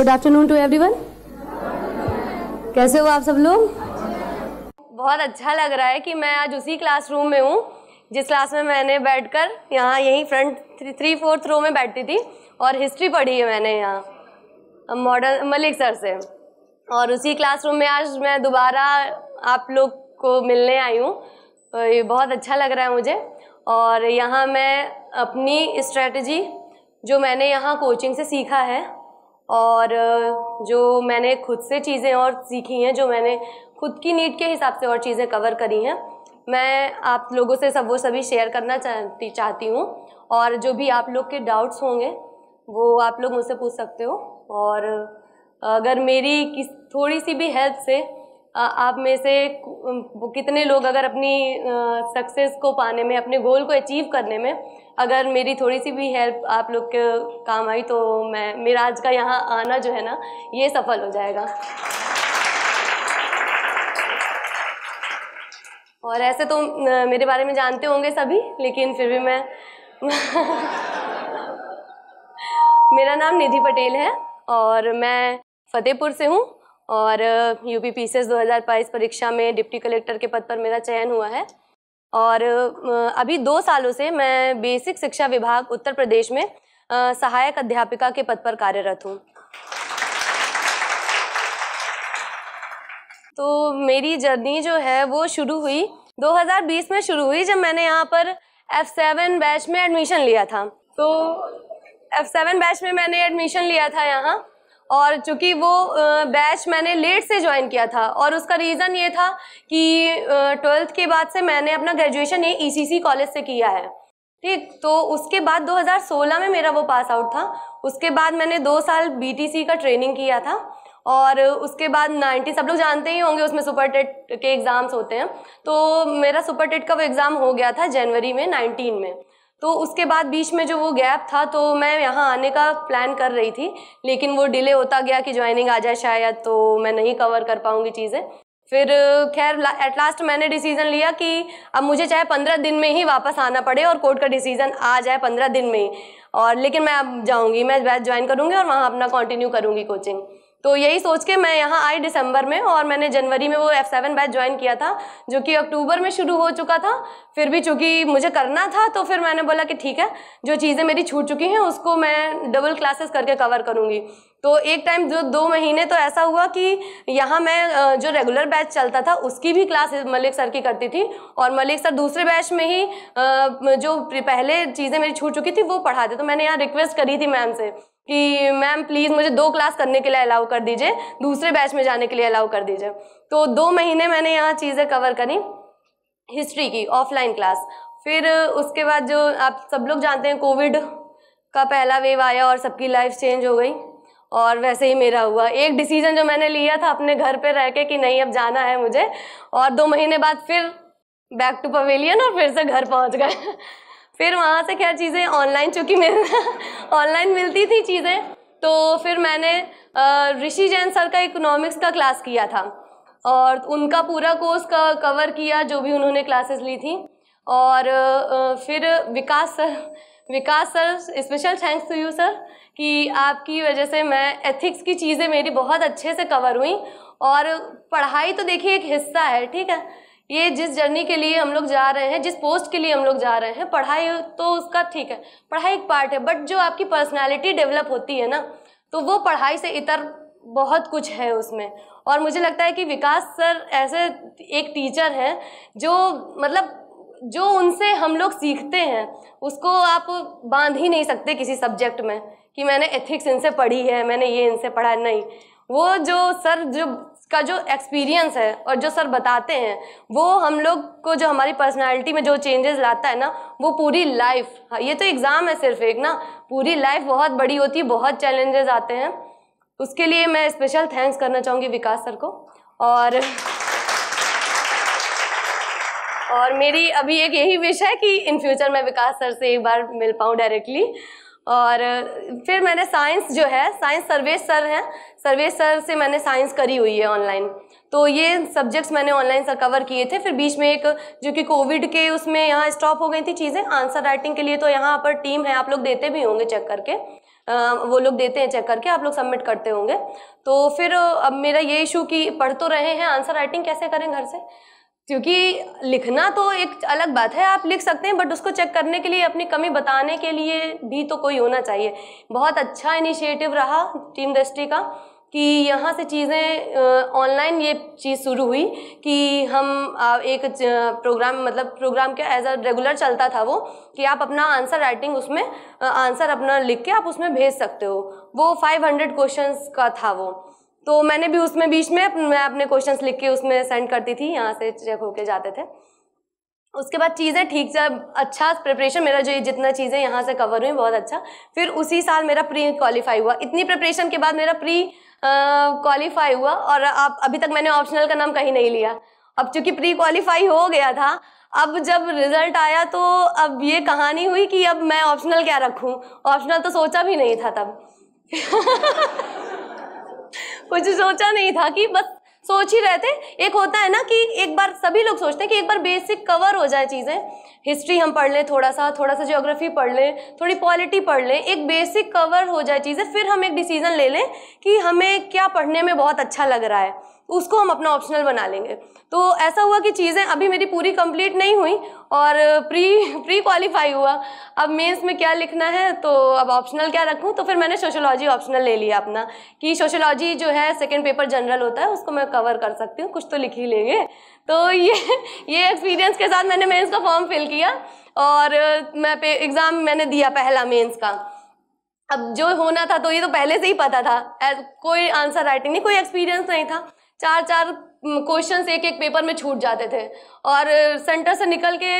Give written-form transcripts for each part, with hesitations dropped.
Good afternoon to everyone. कैसे हो आप सब लोग? बहुत अच्छा लग रहा है कि मैं आज उसी क्लासरूम में हूँ जिस क्लास में मैंने बैठकर यहाँ यहीं फ्रंट 3-4 रो में बैठती थी और हिस्ट्री पढ़ी है मैंने यहाँ मॉडर्न मलिक सर से। और उसी क्लासरूम में आज मैं दोबारा आप लोग को मिलने आई हूँ। ये बहुत अच्छा लग रहा है मुझे। और यहाँ मैं अपनी स्ट्रेटजी जो मैंने यहाँ कोचिंग से सीखा है और जो मैंने खुद से चीज़ें और सीखी हैं, जो मैंने खुद की नीड के हिसाब से और चीज़ें कवर करी हैं, मैं आप लोगों से सब वो सभी शेयर करना चाहती हूँ। और जो भी आप लोग के डाउट्स होंगे वो आप लोग मुझसे पूछ सकते हो। और अगर मेरी थोड़ी सी भी हेल्प से आप में से कितने लोग अगर अपनी सक्सेस को पाने में, अपने गोल को अचीव करने में अगर मेरी थोड़ी सी भी हेल्प आप लोग के काम आई तो मेरा आज का यहाँ आना जो है ना ये सफल हो जाएगा। और ऐसे तो मेरे बारे में जानते होंगे सभी, लेकिन फिर भी मैं मेरा नाम निधि पटेल है और मैं फतेहपुर से हूँ और यूपी पीसीएस 2022 परीक्षा में डिप्टी कलेक्टर के पद पर मेरा चयन हुआ है। और अभी 2 सालों से मैं बेसिक शिक्षा विभाग उत्तर प्रदेश में सहायक अध्यापिका के पद पर कार्यरत हूँ। तो मेरी जर्नी जो है वो शुरू हुई 2020 में शुरू हुई, जब मैंने यहाँ पर F7 बैच में एडमिशन लिया था। तो F7 बैच में मैंने एडमिशन लिया था यहाँ, और चूंकि वो बैच मैंने लेट से ज्वाइन किया था और उसका रीज़न ये था कि 12th के बाद से मैंने अपना ग्रेजुएशन ये ECC कॉलेज से किया है, ठीक। तो उसके बाद 2016 में मेरा वो पास आउट था। उसके बाद मैंने 2 साल BTC का ट्रेनिंग किया था और उसके बाद 90 सब लोग जानते ही होंगे उसमें सुपर टेट के एग्ज़ाम्स होते हैं। तो मेरा सुपर टेट का वो एग्ज़ाम हो गया था जनवरी में 19 में। तो उसके बाद बीच में जो वो गैप था तो मैं यहाँ आने का प्लान कर रही थी, लेकिन वो डिले होता गया कि ज्वाइनिंग आ जाए शायद, तो मैं नहीं कवर कर पाऊँगी चीज़ें। फिर खैर एट लास्ट मैंने डिसीज़न लिया कि अब मुझे चाहे 15 दिन में ही वापस आना पड़े और कोर्ट का डिसीज़न आ जाए 15 दिन में ही, और लेकिन मैं अब जाऊँगी, मैं बैच ज्वाइन करूँगी और वहाँ अपना कंटिन्यू करूँगी कोचिंग। तो यही सोच के मैं यहाँ आई दिसंबर में और मैंने जनवरी में वो F7 बैच ज्वाइन किया था जो कि अक्टूबर में शुरू हो चुका था। फिर भी चूँकि मुझे करना था तो फिर मैंने बोला कि ठीक है, जो चीज़ें मेरी छूट चुकी हैं उसको मैं डबल क्लासेस करके कवर करूँगी। तो एक टाइम जो 2 महीने तो ऐसा हुआ कि यहाँ मैं जो रेगुलर बैच चलता था उसकी भी क्लास मलिक सर की करती थी और मलिक सर दूसरे बैच में ही जो पहले चीज़ें मेरी छूट चुकी थी वो पढ़ाते। तो मैंने यहाँ रिक्वेस्ट करी थी मैम से कि मैम प्लीज़ मुझे 2 क्लास करने के लिए अलाउ कर दीजिए, दूसरे बैच में जाने के लिए अलाउ कर दीजिए। तो 2 महीने मैंने यहाँ चीज़ें कवर करी हिस्ट्री की ऑफलाइन क्लास। फिर उसके बाद जो आप सब लोग जानते हैं कोविड का पहला वेव आया और सबकी लाइफ चेंज हो गई, और वैसे ही मेरा हुआ। एक डिसीजन जो मैंने लिया था अपने घर पे रह के कि नहीं अब जाना है मुझे, और 2 महीने बाद फिर बैक टू पवेलियन और फिर से घर पहुँच गए। फिर वहाँ से क्या चीज़ें ऑनलाइन, चूँकि ऑनलाइन मिलती थी चीज़ें, तो फिर मैंने ऋषि जैन सर का इकोनॉमिक्स का क्लास किया था और उनका पूरा कोर्स का कवर किया जो भी उन्होंने क्लासेस ली थी। और फिर Vikas sir special thanks to you sir कि आपकी वजह से मैं एथिक्स की चीज़ें मेरी बहुत अच्छे से कवर हुई। और पढ़ाई तो देखिए एक हिस्सा है, ठीक है, ये जिस जर्नी के लिए हम लोग जा रहे हैं, जिस पोस्ट के लिए हम लोग जा रहे हैं, पढ़ाई तो उसका ठीक है, पढ़ाई एक पार्ट है, बट जो आपकी पर्सनालिटी डेवलप होती है ना, तो वो पढ़ाई से इतर बहुत कुछ है उसमें। और मुझे लगता है कि विकास सर ऐसे एक टीचर हैं जो मतलब जो उनसे हम लोग सीखते हैं उसको आप बांध ही नहीं सकते किसी सब्जेक्ट में कि मैंने एथिक्स इनसे पढ़ी है, मैंने ये इनसे पढ़ा है, नहीं। वो जो सर का जो एक्सपीरियंस है और जो सर बताते हैं वो हम लोग को जो हमारी पर्सनालिटी में जो चेंजेस लाता है ना, वो पूरी लाइफ, ये तो एग्ज़ाम है सिर्फ एक ना, पूरी लाइफ बहुत बड़ी होती है, बहुत चैलेंजेस आते हैं। उसके लिए मैं स्पेशल थैंक्स करना चाहूँगी विकास सर को। और मेरी अभी एक यही विश है कि इन फ्यूचर मैं विकास सर से एक बार मिल पाऊँ डायरेक्टली। और फिर मैंने साइंस जो है, साइंस सर्वेश सर हैं, सर्वेश सर से मैंने साइंस करी हुई है ऑनलाइन। तो ये सब्जेक्ट्स मैंने ऑनलाइन सर कवर किए थे। फिर बीच में एक जो कि कोविड के उसमें यहाँ स्टॉप हो गई थी चीज़ें आंसर राइटिंग के लिए, तो यहाँ पर टीम है, आप लोग देते भी होंगे चेक करके। वो लोग देते हैं चेक करके, आप लोग सबमिट करते होंगे। तो फिर अब मेरा ये इशू कि पढ़ तो रहे हैं, आंसर राइटिंग कैसे करें घर से, क्योंकि लिखना तो एक अलग बात है, आप लिख सकते हैं, बट उसको चेक करने के लिए, अपनी कमी बताने के लिए भी तो कोई होना चाहिए। बहुत अच्छा इनिशिएटिव रहा टीम दृष्टि का कि यहाँ से चीज़ें ऑनलाइन ये चीज़ शुरू हुई कि हम एक प्रोग्राम, मतलब प्रोग्राम क्या एज अ रेगुलर चलता था वो, कि आप अपना आंसर राइटिंग उसमें आंसर अपना लिख के आप उसमें भेज सकते हो। वो 500 क्वेश्चंस का था वो, तो मैंने भी उसमें बीच में मैं अपने क्वेश्चंस लिख के उसमें सेंड करती थी, यहाँ से चेक होके जाते थे। उसके बाद चीज़ें ठीक से, अच्छा प्रिपरेशन मेरा जो जितना चीज़ें यहाँ से कवर हुई बहुत अच्छा। फिर उसी साल मेरा प्री क्वालिफाई हुआ, इतनी प्रिपरेशन के बाद मेरा प्री क्वालिफाई हुआ, और अब अभी तक मैंने ऑप्शनल का नाम कहीं नहीं लिया। अब चूंकि प्री क्वालिफाई हो गया था, अब जब रिजल्ट आया तो अब ये कहानी हुई कि अब मैं ऑप्शनल क्या रखूं, ऑप्शनल तो सोचा भी नहीं था तब कुछ सोचा नहीं था, कि बस सोच ही रहे थे। एक होता है ना कि एक बार सभी लोग सोचते हैं कि एक बार बेसिक कवर हो जाए चीज़ें, हिस्ट्री हम पढ़ लें, थोड़ा सा ज्योग्राफी पढ़ लें, थोड़ी पॉलिटी पढ़ लें, एक बेसिक कवर हो जाए चीज़ें, फिर हम एक डिसीजन ले लें कि हमें क्या पढ़ने में बहुत अच्छा लग रहा है, उसको हम अपना ऑप्शनल बना लेंगे। तो ऐसा हुआ कि चीज़ें अभी मेरी पूरी कंप्लीट नहीं हुई और प्री क्वालिफाई हुआ। अब मेंस में क्या लिखना है, तो अब ऑप्शनल क्या रखूं, तो फिर मैंने सोशियोलॉजी ऑप्शनल ले लिया अपना, कि सोशियोलॉजी जो है सेकंड पेपर जनरल होता है, उसको मैं कवर कर सकती हूँ, कुछ तो लिख ही लेंगे। तो ये एक्सपीरियंस के साथ मैंने मेंस का फॉर्म फिल किया और मैं एग्ज़ाम मैंने दिया पहला मेंस का। अब जो होना था तो ये तो पहले से ही पता था, कोई आंसर राइटिंग नहीं, कोई एक्सपीरियंस नहीं था। 4 क्वेश्चंस एक पेपर में छूट जाते थे और सेंटर से निकल के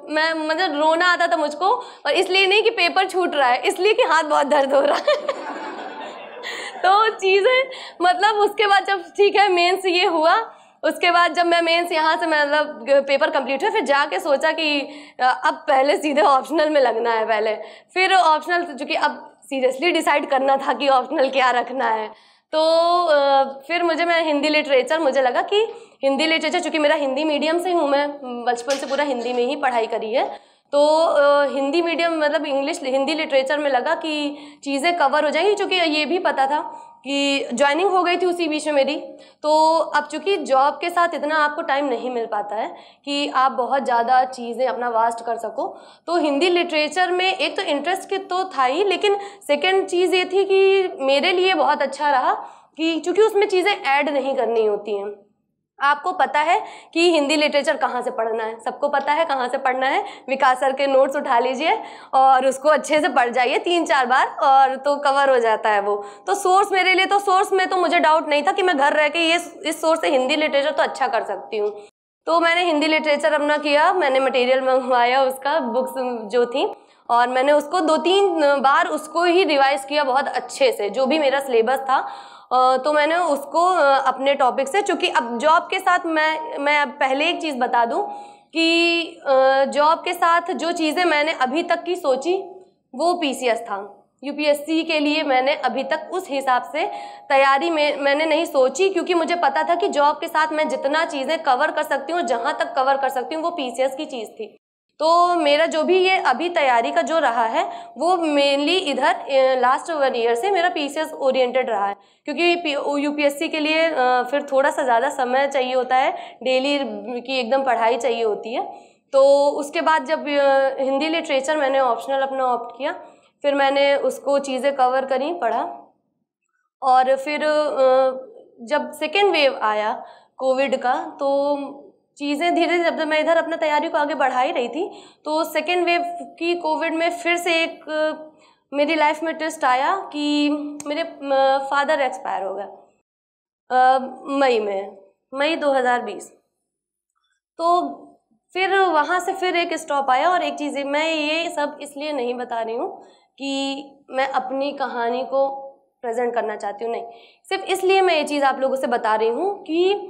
मैं मतलब रोना आता था मुझको, और इसलिए नहीं कि पेपर छूट रहा है, इसलिए कि हाथ बहुत दर्द हो रहा है तो चीज़ें मतलब उसके बाद जब ठीक है मेंस ये हुआ, उसके बाद जब मैं मेंस यहाँ से मतलब पेपर कंप्लीट हुआ, फिर जाके सोचा कि अब पहले सीधे ऑप्शनल में लगना है पहले। फिर ऑप्शनल, चूँकि अब सीरियसली डिसाइड करना था कि ऑप्शनल क्या रखना है, तो फिर मैं हिंदी लिटरेचर, मुझे लगा कि हिंदी लिटरेचर, चूँकि मेरा हिंदी मीडियम से हूँ, मैं बचपन से पूरा हिंदी में ही पढ़ाई करी है, तो हिंदी मीडियम मतलब हिंदी लिटरेचर में लगा कि चीज़ें कवर हो जाएंगी। चूँकि ये भी पता था कि ज्वाइनिंग हो गई थी उसी बीच में मेरी, तो अब चूँकि जॉब के साथ इतना आपको टाइम नहीं मिल पाता है कि आप बहुत ज़्यादा चीज़ें अपना वास्ट कर सको, तो हिंदी लिटरेचर में एक तो इंटरेस्ट की तो था ही, लेकिन सेकंड चीज़ ये थी कि मेरे लिए बहुत अच्छा रहा कि चूँकि उसमें चीज़ें ऐड नहीं करनी होती हैं। आपको पता है कि हिंदी लिटरेचर कहाँ से पढ़ना है, सबको पता है कहाँ से पढ़ना है। विकास सर के नोट्स उठा लीजिए और उसको अच्छे से पढ़ जाइए 3-4 बार, और तो कवर हो जाता है वो। तो सोर्स मेरे लिए, तो सोर्स में तो मुझे डाउट नहीं था कि मैं घर रह के इस सोर्स से हिंदी लिटरेचर तो अच्छा कर सकती हूँ। तो मैंने हिंदी लिटरेचर अपना किया, मैंने मटेरियल मंगवाया उसका, बुक्स जो थी, और मैंने उसको 2-3 बार उसको ही रिवाइज किया बहुत अच्छे से, जो भी मेरा सिलेबस था। तो मैंने उसको अपने टॉपिक से, चूँकि अब जॉब के साथ मैं पहले एक चीज़ बता दूं कि जॉब के साथ जो चीज़ें मैंने अभी तक की सोची वो पीसीएस था। यूपीएससी के लिए मैंने अभी तक उस हिसाब से तैयारी में मैंने नहीं सोची, क्योंकि मुझे पता था कि जॉब के साथ मैं जितना चीज़ें कवर कर सकती हूँ, जहाँ तक कवर कर सकती हूँ, वो पीसीएस की चीज़ थी। तो मेरा जो भी ये अभी तैयारी का जो रहा है वो मेनली इधर लास्ट 1 ईयर से मेरा पीसीएस ओरिएंटेड रहा है, क्योंकि यूपीएससी के लिए फिर थोड़ा सा ज़्यादा समय चाहिए होता है, डेली की एकदम पढ़ाई चाहिए होती है। तो उसके बाद जब हिंदी लिटरेचर मैंने ऑप्शनल अपना ऑप्ट किया, फिर मैंने उसको चीज़ें कवर करी, पढ़ा, और फिर जब सेकेंड वेव आया कोविड का, तो चीज़ें धीरे धीरे, जब मैं इधर अपना तैयारी को आगे बढ़ा ही रही थी, तो सेकेंड वेव की कोविड में फिर से एक मेरी लाइफ में ट्विस्ट आया कि मेरे फादर एक्सपायर हो गए मई 2020। तो फिर वहाँ से फिर एक स्टॉप आया। और एक चीज़, मैं ये सब इसलिए नहीं बता रही हूँ कि मैं अपनी कहानी को प्रेजेंट करना चाहती हूँ, नहीं, सिर्फ इसलिए मैं ये चीज़ आप लोगों से बता रही हूँ कि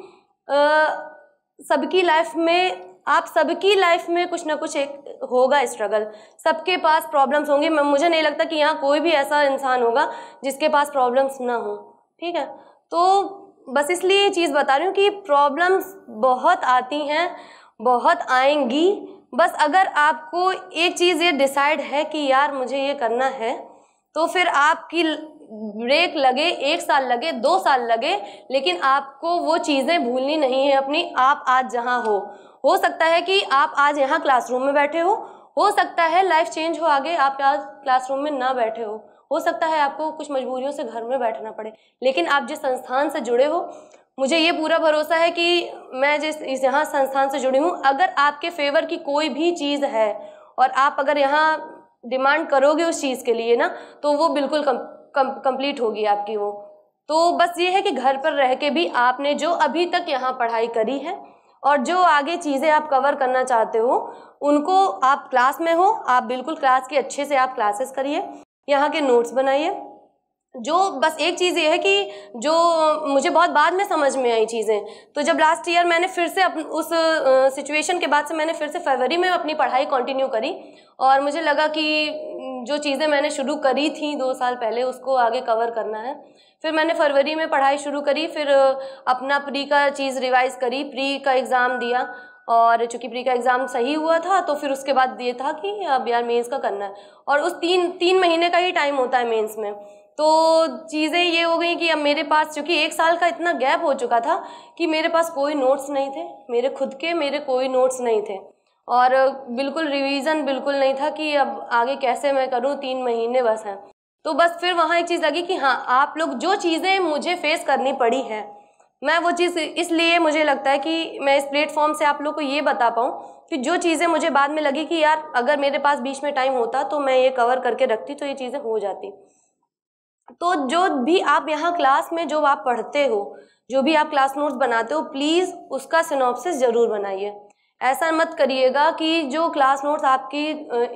सबकी लाइफ में, आप सबकी लाइफ में कुछ ना कुछ एक होगा स्ट्रगल, सबके पास प्रॉब्लम्स होंगे। मुझे नहीं लगता कि यहाँ कोई भी ऐसा इंसान होगा जिसके पास प्रॉब्लम्स ना हो, ठीक है। तो बस इसलिए ये चीज़ बता रही हूँ कि प्रॉब्लम्स बहुत आती हैं, बहुत आएंगी, बस अगर आपको एक चीज़ ये डिसाइड है कि यार मुझे ये करना है, तो फिर आपकी ब्रेक लगे, 1 साल लगे, 2 साल लगे, लेकिन आपको वो चीज़ें भूलनी नहीं है अपनी। आप आज जहाँ हो सकता है कि आप आज यहाँ क्लासरूम में बैठे हो सकता है लाइफ चेंज हो आगे, आप आज क्लासरूम में ना बैठे हो सकता है आपको कुछ मजबूरियों से घर में बैठना पड़े, लेकिन आप जिस संस्थान से जुड़े हो, मुझे ये पूरा भरोसा है कि मैं जिस यहाँ संस्थान से जुड़ी हूँ, अगर आपके फेवर की कोई भी चीज़ है और आप अगर यहाँ डिमांड करोगे उस चीज़ के लिए ना, तो वो बिल्कुल कंप्लीट होगी आपकी वो। तो बस ये है कि घर पर रह के भी आपने जो अभी तक यहाँ पढ़ाई करी है और जो आगे चीज़ें आप कवर करना चाहते हो, उनको आप क्लास में हो, आप बिल्कुल क्लास की अच्छे से आप क्लासेस करिए, यहाँ के नोट्स बनाइए। जो बस एक चीज़ ये है कि जो मुझे बहुत बाद में समझ में आई चीज़ें, तो जब लास्ट ईयर मैंने फिर से उस सिचुएशन के बाद से मैंने फिर से फरवरी में अपनी पढ़ाई कंटिन्यू करी और मुझे लगा कि जो चीज़ें मैंने शुरू करी थी 2 साल पहले उसको आगे कवर करना है। फिर मैंने फरवरी में पढ़ाई शुरू करी, फिर अपना प्री का चीज़ रिवाइज़ करी, प्री का एग्ज़ाम दिया और चूँकि प्री का एग्ज़ाम सही हुआ था तो फिर उसके बाद ये था कि अब यार मेंस का करना है, और उस 3 महीने का ही टाइम होता है मेंस में। तो चीज़ें ये हो गई कि अब मेरे पास चूँकि 1 साल का इतना गैप हो चुका था कि मेरे पास कोई नोट्स नहीं थे, मेरे खुद के मेरे कोई नोट्स नहीं थे और बिल्कुल रिवीजन बिल्कुल नहीं था कि अब आगे कैसे मैं करूँ, 3 महीने बस हैं। तो बस फिर वहाँ एक चीज़ लगी कि हाँ, आप लोग जो चीज़ें मुझे फेस करनी पड़ी हैं, मैं वो चीज़ इसलिए मुझे लगता है कि मैं इस प्लेटफॉर्म से आप लोग को ये बता पाऊँ कि जो चीज़ें मुझे बाद में लगी कि यार अगर मेरे पास बीच में टाइम होता तो मैं ये कवर करके रखती तो ये चीज़ें हो जाती। तो जो भी आप यहाँ क्लास में जो आप पढ़ते हो, जो भी आप क्लास नोट्स बनाते हो, प्लीज़ उसका सिनॉप्सिस ज़रूर बनाइए। ऐसा मत करिएगा कि जो क्लास नोट्स आपकी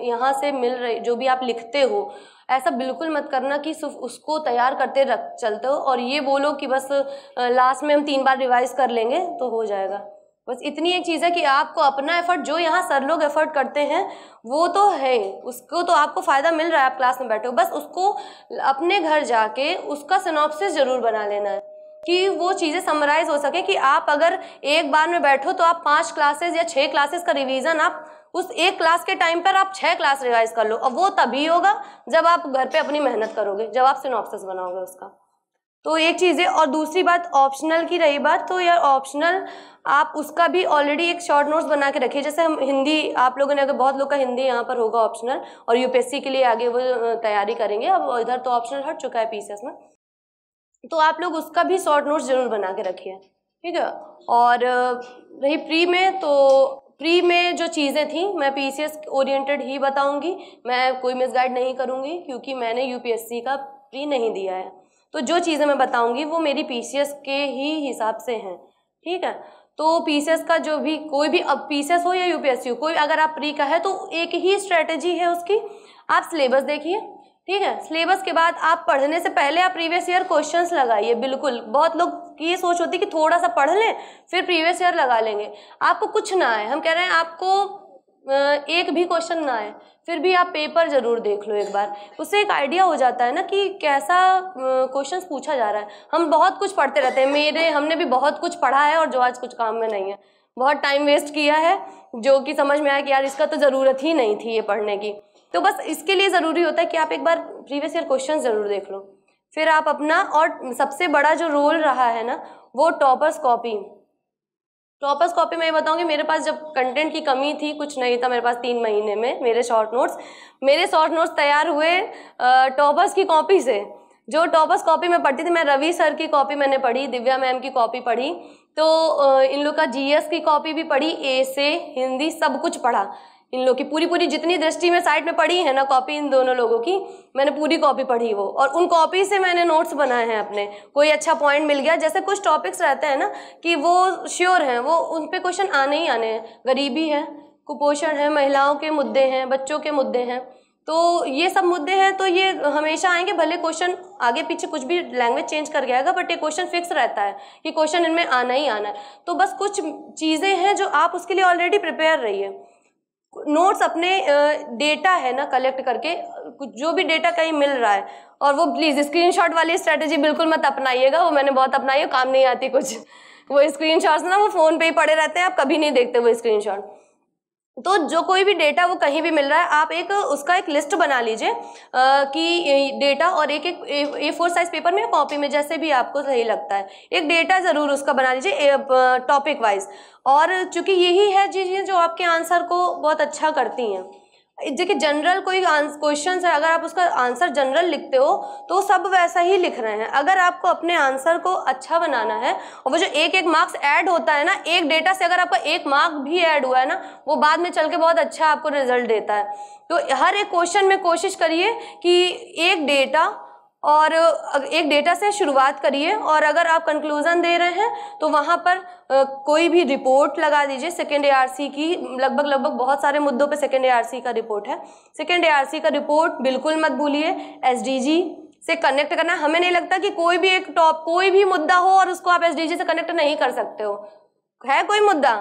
यहाँ से मिल रही, जो भी आप लिखते हो, ऐसा बिल्कुल मत करना कि सिर्फ उसको तैयार करते रख चलते हो और ये बोलो कि बस लास्ट में हम 3 बार रिवाइज कर लेंगे तो हो जाएगा। बस इतनी एक चीज़ है कि आपको अपना एफर्ट, जो यहाँ सर लोग एफर्ट करते हैं वो तो है, उसको तो आपको फ़ायदा मिल रहा है, आप क्लास में बैठे हो, बस उसको अपने घर जाके उसका सिनॉप्सिस ज़रूर बना लेना है कि वो चीज़ें समराइज़ हो सके कि आप अगर एक बार में बैठो तो आप 5 क्लासेस या 6 क्लासेस का रिवीजन आप उस एक क्लास के टाइम पर आप 6 क्लास रिवाइज कर लो, और वो तभी होगा जब आप घर पे अपनी मेहनत करोगे, जब आप सिनॉप्सिस बनाओगे उसका। तो एक चीज़ है। और दूसरी बात ऑप्शनल की रही बात, तो यार ऑप्शनल आप उसका भी ऑलरेडी एक शॉर्ट नोट्स बना के रखिए। जैसे हम हिंदी, आप लोगों ने अगर बहुत लोग का हिंदी यहाँ पर होगा ऑप्शनल और यूपीएससी के लिए आगे वो तैयारी करेंगे, अब इधर तो ऑप्शनल हट चुका है पीसीएस में, तो आप लोग उसका भी शॉर्ट नोट्स जरूर बना के रखिए, ठीक है। और रही प्री में, तो प्री में जो चीज़ें थी मैं पीसीएस ओरिएंटेड ही बताऊंगी, मैं कोई मिसगाइड नहीं करूंगी क्योंकि मैंने यूपीएससी का प्री नहीं दिया है। तो जो चीज़ें मैं बताऊंगी वो मेरी पीसीएस के ही हिसाब से हैं, ठीक है। तो पीसीएस का जो भी, कोई भी, अब पीसीएस हो या यूपीएससी हो, कोई अगर आप प्री का है तो एक ही स्ट्रेटेजी है उसकी, आप सिलेबस देखिए, ठीक है। सिलेबस के बाद आप पढ़ने से पहले आप प्रीवियस ईयर क्वेश्चंस लगाइए। बिल्कुल, बहुत लोग की ये सोच होती है कि थोड़ा सा पढ़ लें फिर प्रीवियस ईयर लगा लेंगे। आपको कुछ ना आए, हम कह रहे हैं आपको एक भी क्वेश्चन ना आए, फिर भी आप पेपर जरूर देख लो एक बार, उससे एक आइडिया हो जाता है ना कि कैसा क्वेश्चन पूछा जा रहा है। हम बहुत कुछ पढ़ते रहते हैं, हमने भी बहुत कुछ पढ़ा है और जो आज कुछ काम में नहीं है, बहुत टाइम वेस्ट किया है, जो कि समझ में आया कि यार इसका तो ज़रूरत ही नहीं थी ये पढ़ने की। तो बस इसके लिए ज़रूरी होता है कि आप एक बार प्रीवियस ईयर क्वेश्चन ज़रूर देख लो, फिर आप अपना, और सबसे बड़ा जो रोल रहा है ना वो टॉपर्स कॉपी। टॉपर्स कॉपी मैं ये बताऊंगी, मेरे पास जब कंटेंट की कमी थी, कुछ नहीं था मेरे पास, 3 महीने में मेरे शॉर्ट नोट्स तैयार हुए टॉपर्स की कॉपी से। जो टॉपर्स कॉपी में पढ़ती थी, मैं रवि सर की कॉपी मैंने पढ़ी, दिव्या मैम की कॉपी पढ़ी, तो इन लोग का जीएस की कॉपी भी पढ़ी, ए से हिंदी सब कुछ पढ़ा। इन लोग की पूरी जितनी दृष्टि में साइड में पढ़ी है ना कॉपी, इन दोनों लोगों की मैंने पूरी कॉपी पढ़ी वो, और उन कॉपी से मैंने नोट्स बनाए हैं अपने। कोई अच्छा पॉइंट मिल गया, जैसे कुछ टॉपिक्स रहते हैं ना कि वो श्योर हैं, वो उन पे क्वेश्चन आने ही आने हैं, गरीबी है, कुपोषण है, महिलाओं के मुद्दे हैं, बच्चों के मुद्दे हैं, तो ये सब मुद्दे हैं, तो ये हमेशा आएंगे, भले क्वेश्चन आगे पीछे कुछ भी लैंग्वेज चेंज कर गया, बट ये क्वेश्चन फिक्स रहता है कि क्वेश्चन इनमें आना ही आना है। तो बस कुछ चीज़ें हैं जो आप उसके लिए ऑलरेडी प्रिपेयर रहिए। नोट्स अपने डेटा है ना कलेक्ट करके, जो भी डेटा कहीं मिल रहा है, और वो प्लीज़ स्क्रीनशॉट वाली स्ट्रेटेजी बिल्कुल मत अपनाइएगा, वो मैंने बहुत अपनाई है, काम नहीं आती कुछ। वो स्क्रीनशॉट्स ना वो फ़ोन पे ही पड़े रहते हैं, आप कभी नहीं देखते वो स्क्रीनशॉट। तो जो कोई भी डेटा वो कहीं भी मिल रहा है, आप एक उसका एक लिस्ट बना लीजिए कि डेटा, और एक A4 साइज पेपर में, कॉपी में, जैसे भी आपको सही लगता है, एक डेटा ज़रूर उसका बना लीजिए टॉपिक वाइज। और चूंकि यही है चीज़ें जो आपके आंसर को बहुत अच्छा करती हैं। देखिए जनरल कोई क्वेश्चन है, अगर आप उसका आंसर जनरल लिखते हो तो सब वैसा ही लिख रहे हैं। अगर आपको अपने आंसर को अच्छा बनाना है, और वो जो एक एक मार्क्स ऐड होता है ना, एक डेटा से अगर आपका एक मार्क भी ऐड हुआ है ना, वो बाद में चल के बहुत अच्छा आपको रिजल्ट देता है। तो हर एक क्वेश्चन में कोशिश करिए कि एक डेटा और एक डेटा से शुरुआत करिए, और अगर आप कंक्लूजन दे रहे हैं तो वहाँ पर कोई भी रिपोर्ट लगा दीजिए सेकेंड ARC की। लगभग बहुत सारे मुद्दों पे सेकेंड ARC का रिपोर्ट है। सेकेंड ARC का रिपोर्ट बिल्कुल मत भूलिए, SDG से कनेक्ट करना। हमें नहीं लगता कि कोई भी एक कोई भी मुद्दा हो और उसको आप SDG से कनेक्ट नहीं कर सकते हो। है कोई मुद्दा,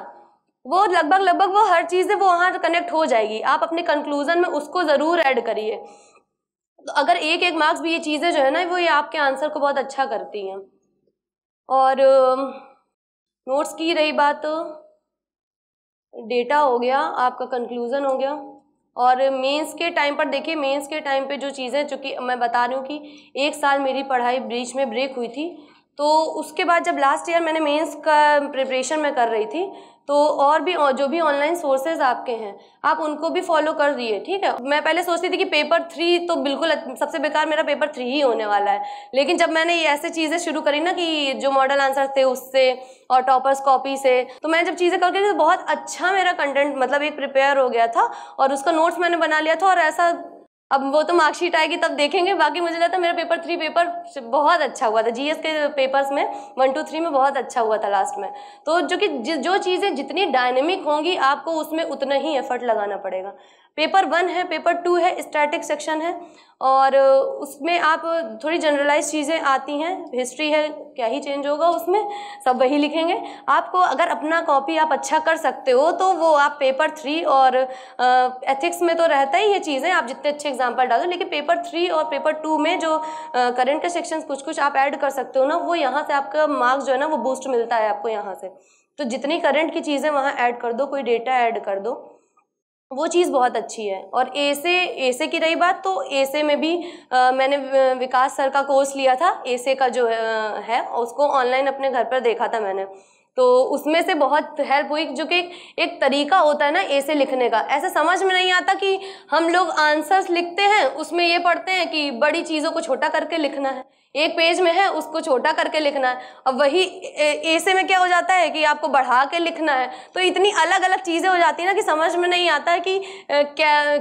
वो लगभग वो हर चीज़ है वो वहाँ कनेक्ट हो जाएगी। आप अपने कंक्लूजन में उसको ज़रूर ऐड करिए। तो अगर एक एक मार्क्स भी ये चीज़ें जो है ना, वो ये आपके आंसर को बहुत अच्छा करती हैं। और नोट्स की रही बात, डेटा हो गया, आपका कंक्लूजन हो गया। और मेंस के टाइम पर देखिए, मेंस के टाइम पे जो चीज़ें, चूँकि मैं बता रही हूँ कि एक साल मेरी पढ़ाई बीच में ब्रेक हुई थी, तो उसके बाद जब लास्ट ईयर मैंने मेंस का प्रिपरेशन में कर रही थी, तो और भी जो भी ऑनलाइन सोर्सेज आपके हैं आप उनको भी फॉलो कर दिए, ठीक है। मैं पहले सोचती थी कि पेपर 3 तो बिल्कुल सबसे बेकार मेरा पेपर 3 ही होने वाला है, लेकिन जब मैंने ये ऐसे चीज़ें शुरू करी ना कि जो मॉडल आंसर थे उससे और टॉपर्स कॉपी से, तो मैंने जब चीज़ें करके तो बहुत अच्छा मेरा कंटेंट मतलब एक प्रिपेयर हो गया था, और उसका नोट्स मैंने बना लिया था। और ऐसा, अब वो तो मार्कशीट आएगी तब देखेंगे, बाकी मुझे लगता है मेरा पेपर 3 पेपर बहुत अच्छा हुआ था। GS के पेपर्स में 1 2 3 में बहुत अच्छा हुआ था लास्ट में। तो जो चीज़ें जितनी डायनेमिक होंगी आपको उसमें उतना ही एफर्ट लगाना पड़ेगा। पेपर 1 है, पेपर 2 है, स्टैटिक सेक्शन है, और उसमें आप थोड़ी जनरलाइज चीज़ें आती हैं। हिस्ट्री है, क्या ही चेंज होगा उसमें, सब वही लिखेंगे। आपको अगर अपना कॉपी आप अच्छा कर सकते हो तो वो आप पेपर 3 और एथिक्स में तो रहता ही ये चीज़ें, आप जितने अच्छे एग्जाम्पल डालो, लेकिन पेपर 3 और पेपर 2 में जो करंट के सेक्शन कुछ आप ऐड कर सकते हो ना, वो यहाँ से आपका मार्क्स जो है ना वो बूस्ट मिलता है आपको यहाँ से। तो जितनी करंट की चीज़ें वहाँ ऐड कर दो, कोई डेटा ऐड कर दो, वो चीज़ बहुत अच्छी है। और एसे की रही बात, तो एसे में भी मैंने विकास सर का कोर्स लिया था। एसे का जो है उसको ऑनलाइन अपने घर पर देखा था मैंने, तो उसमें से बहुत हेल्प हुई। जो कि एक तरीका होता है ना एसे लिखने का, ऐसे समझ में नहीं आता कि हम लोग आंसर्स लिखते हैं उसमें ये पढ़ते हैं कि बड़ी चीज़ों को छोटा करके लिखना है, एक पेज में है उसको छोटा करके लिखना है। अब वही ऐसे में क्या हो जाता है कि आपको बढ़ा के लिखना है, तो इतनी अलग अलग चीज़ें हो जाती है ना कि समझ में नहीं आता है कि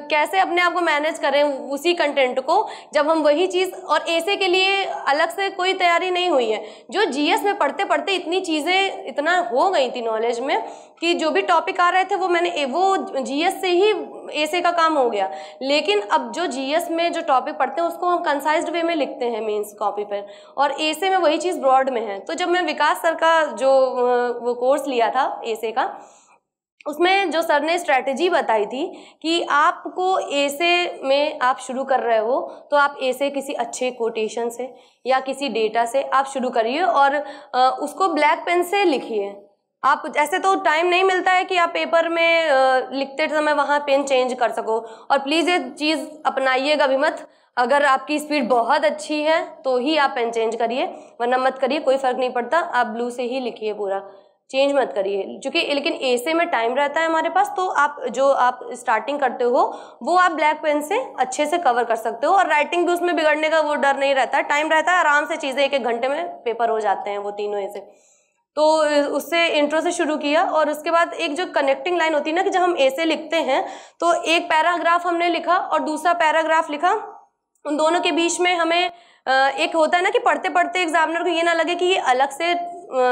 कैसे अपने आप को मैनेज करें उसी कंटेंट को, जब हम वही चीज़। और ऐसे के लिए अलग से कोई तैयारी नहीं हुई है। जो GS में पढ़ते पढ़ते इतनी चीज़ें इतना हो गई थी नॉलेज में कि जो भी टॉपिक आ रहे थे वो GS से ही ऐसे का काम हो गया। लेकिन अब जो GS में जो टॉपिक पढ़ते हैं उसको हम कंसाइज्ड वे में लिखते हैं मेंस कॉपी पर, और ऐसे में वही चीज़ ब्रॉड में है। तो जब मैं विकास सर का जो वो कोर्स लिया था ऐसे का, उसमें जो सर ने स्ट्रैटेजी बताई थी कि आपको ऐसे में आप शुरू कर रहे हो तो आप ऐसे किसी अच्छे कोटेशन से या किसी डेटा से आप शुरू करिए, और उसको ब्लैक पेन से लिखिए। आप ऐसे तो टाइम नहीं मिलता है कि आप पेपर में लिखते समय वहाँ पेन चेंज कर सको। और प्लीज़ ये चीज़ अपनाइएगा भी मत, अगर आपकी स्पीड बहुत अच्छी है तो ही आप पेन चेंज करिए, वरना मत करिए, कोई फ़र्क नहीं पड़ता। आप ब्लू से ही लिखिए, पूरा चेंज मत करिए, क्योंकि लेकिन ऐसे में टाइम रहता है हमारे पास, तो आप स्टार्टिंग करते हो वो आप ब्लैक पेन से अच्छे से कवर कर सकते हो। और राइटिंग भी उसमें बिगड़ने का वो डर नहीं रहता, टाइम रहता है, आराम से चीज़ें 1-1 घंटे में पेपर हो जाते हैं वो तीनों ऐसे। तो उससे इंट्रो से शुरू किया, और उसके बाद एक जो कनेक्टिंग लाइन होती है ना कि जब हम ऐसे लिखते हैं तो एक पैराग्राफ हमने लिखा और दूसरा पैराग्राफ लिखा, उन दोनों के बीच में हमें एक होता है ना कि पढ़ते पढ़ते एग्जामिनर को ये ना लगे कि ये अलग से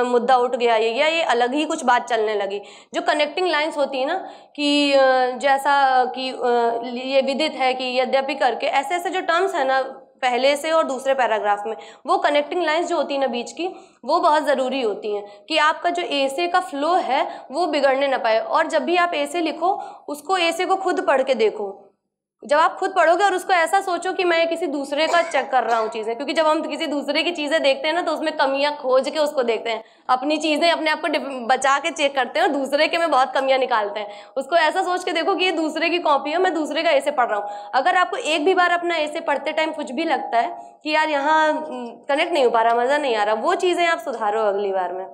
मुद्दा उठ गया या ये अलग ही कुछ बात चलने लगी। जो कनेक्टिंग लाइंस होती है ना कि जैसा कि ये विदित है कि यद्यपि करके, ऐसे ऐसे जो टर्म्स है ना पहले से और दूसरे पैराग्राफ में, वो कनेक्टिंग लाइंस जो होती है ना बीच की, वो बहुत ज़रूरी होती हैं कि आपका जो ऐसे का फ्लो है वो बिगड़ने ना पाए। और जब भी आप ऐसे लिखो उसको ऐसे को खुद पढ़ के देखो, जब आप खुद पढ़ोगे और उसको ऐसा सोचो कि मैं किसी दूसरे का चेक कर रहा हूँ चीज़ें, क्योंकि जब हम किसी दूसरे की चीज़ें देखते हैं ना तो उसमें कमियां खोज के उसको देखते हैं, अपनी चीज़ें अपने आप को बचा के चेक करते हैं और दूसरे के में बहुत कमियां निकालते हैं। उसको ऐसा सोच के देखो कि ये दूसरे की कॉपी है, मैं दूसरे का ऐसे पढ़ रहा हूँ। अगर आपको एक भी बार अपना ऐसे पढ़ते टाइम कुछ भी लगता है कि यार यहाँ कनेक्ट नहीं हो पा रहा, मज़ा नहीं आ रहा, वो चीज़ें आप सुधारो अगली बार में,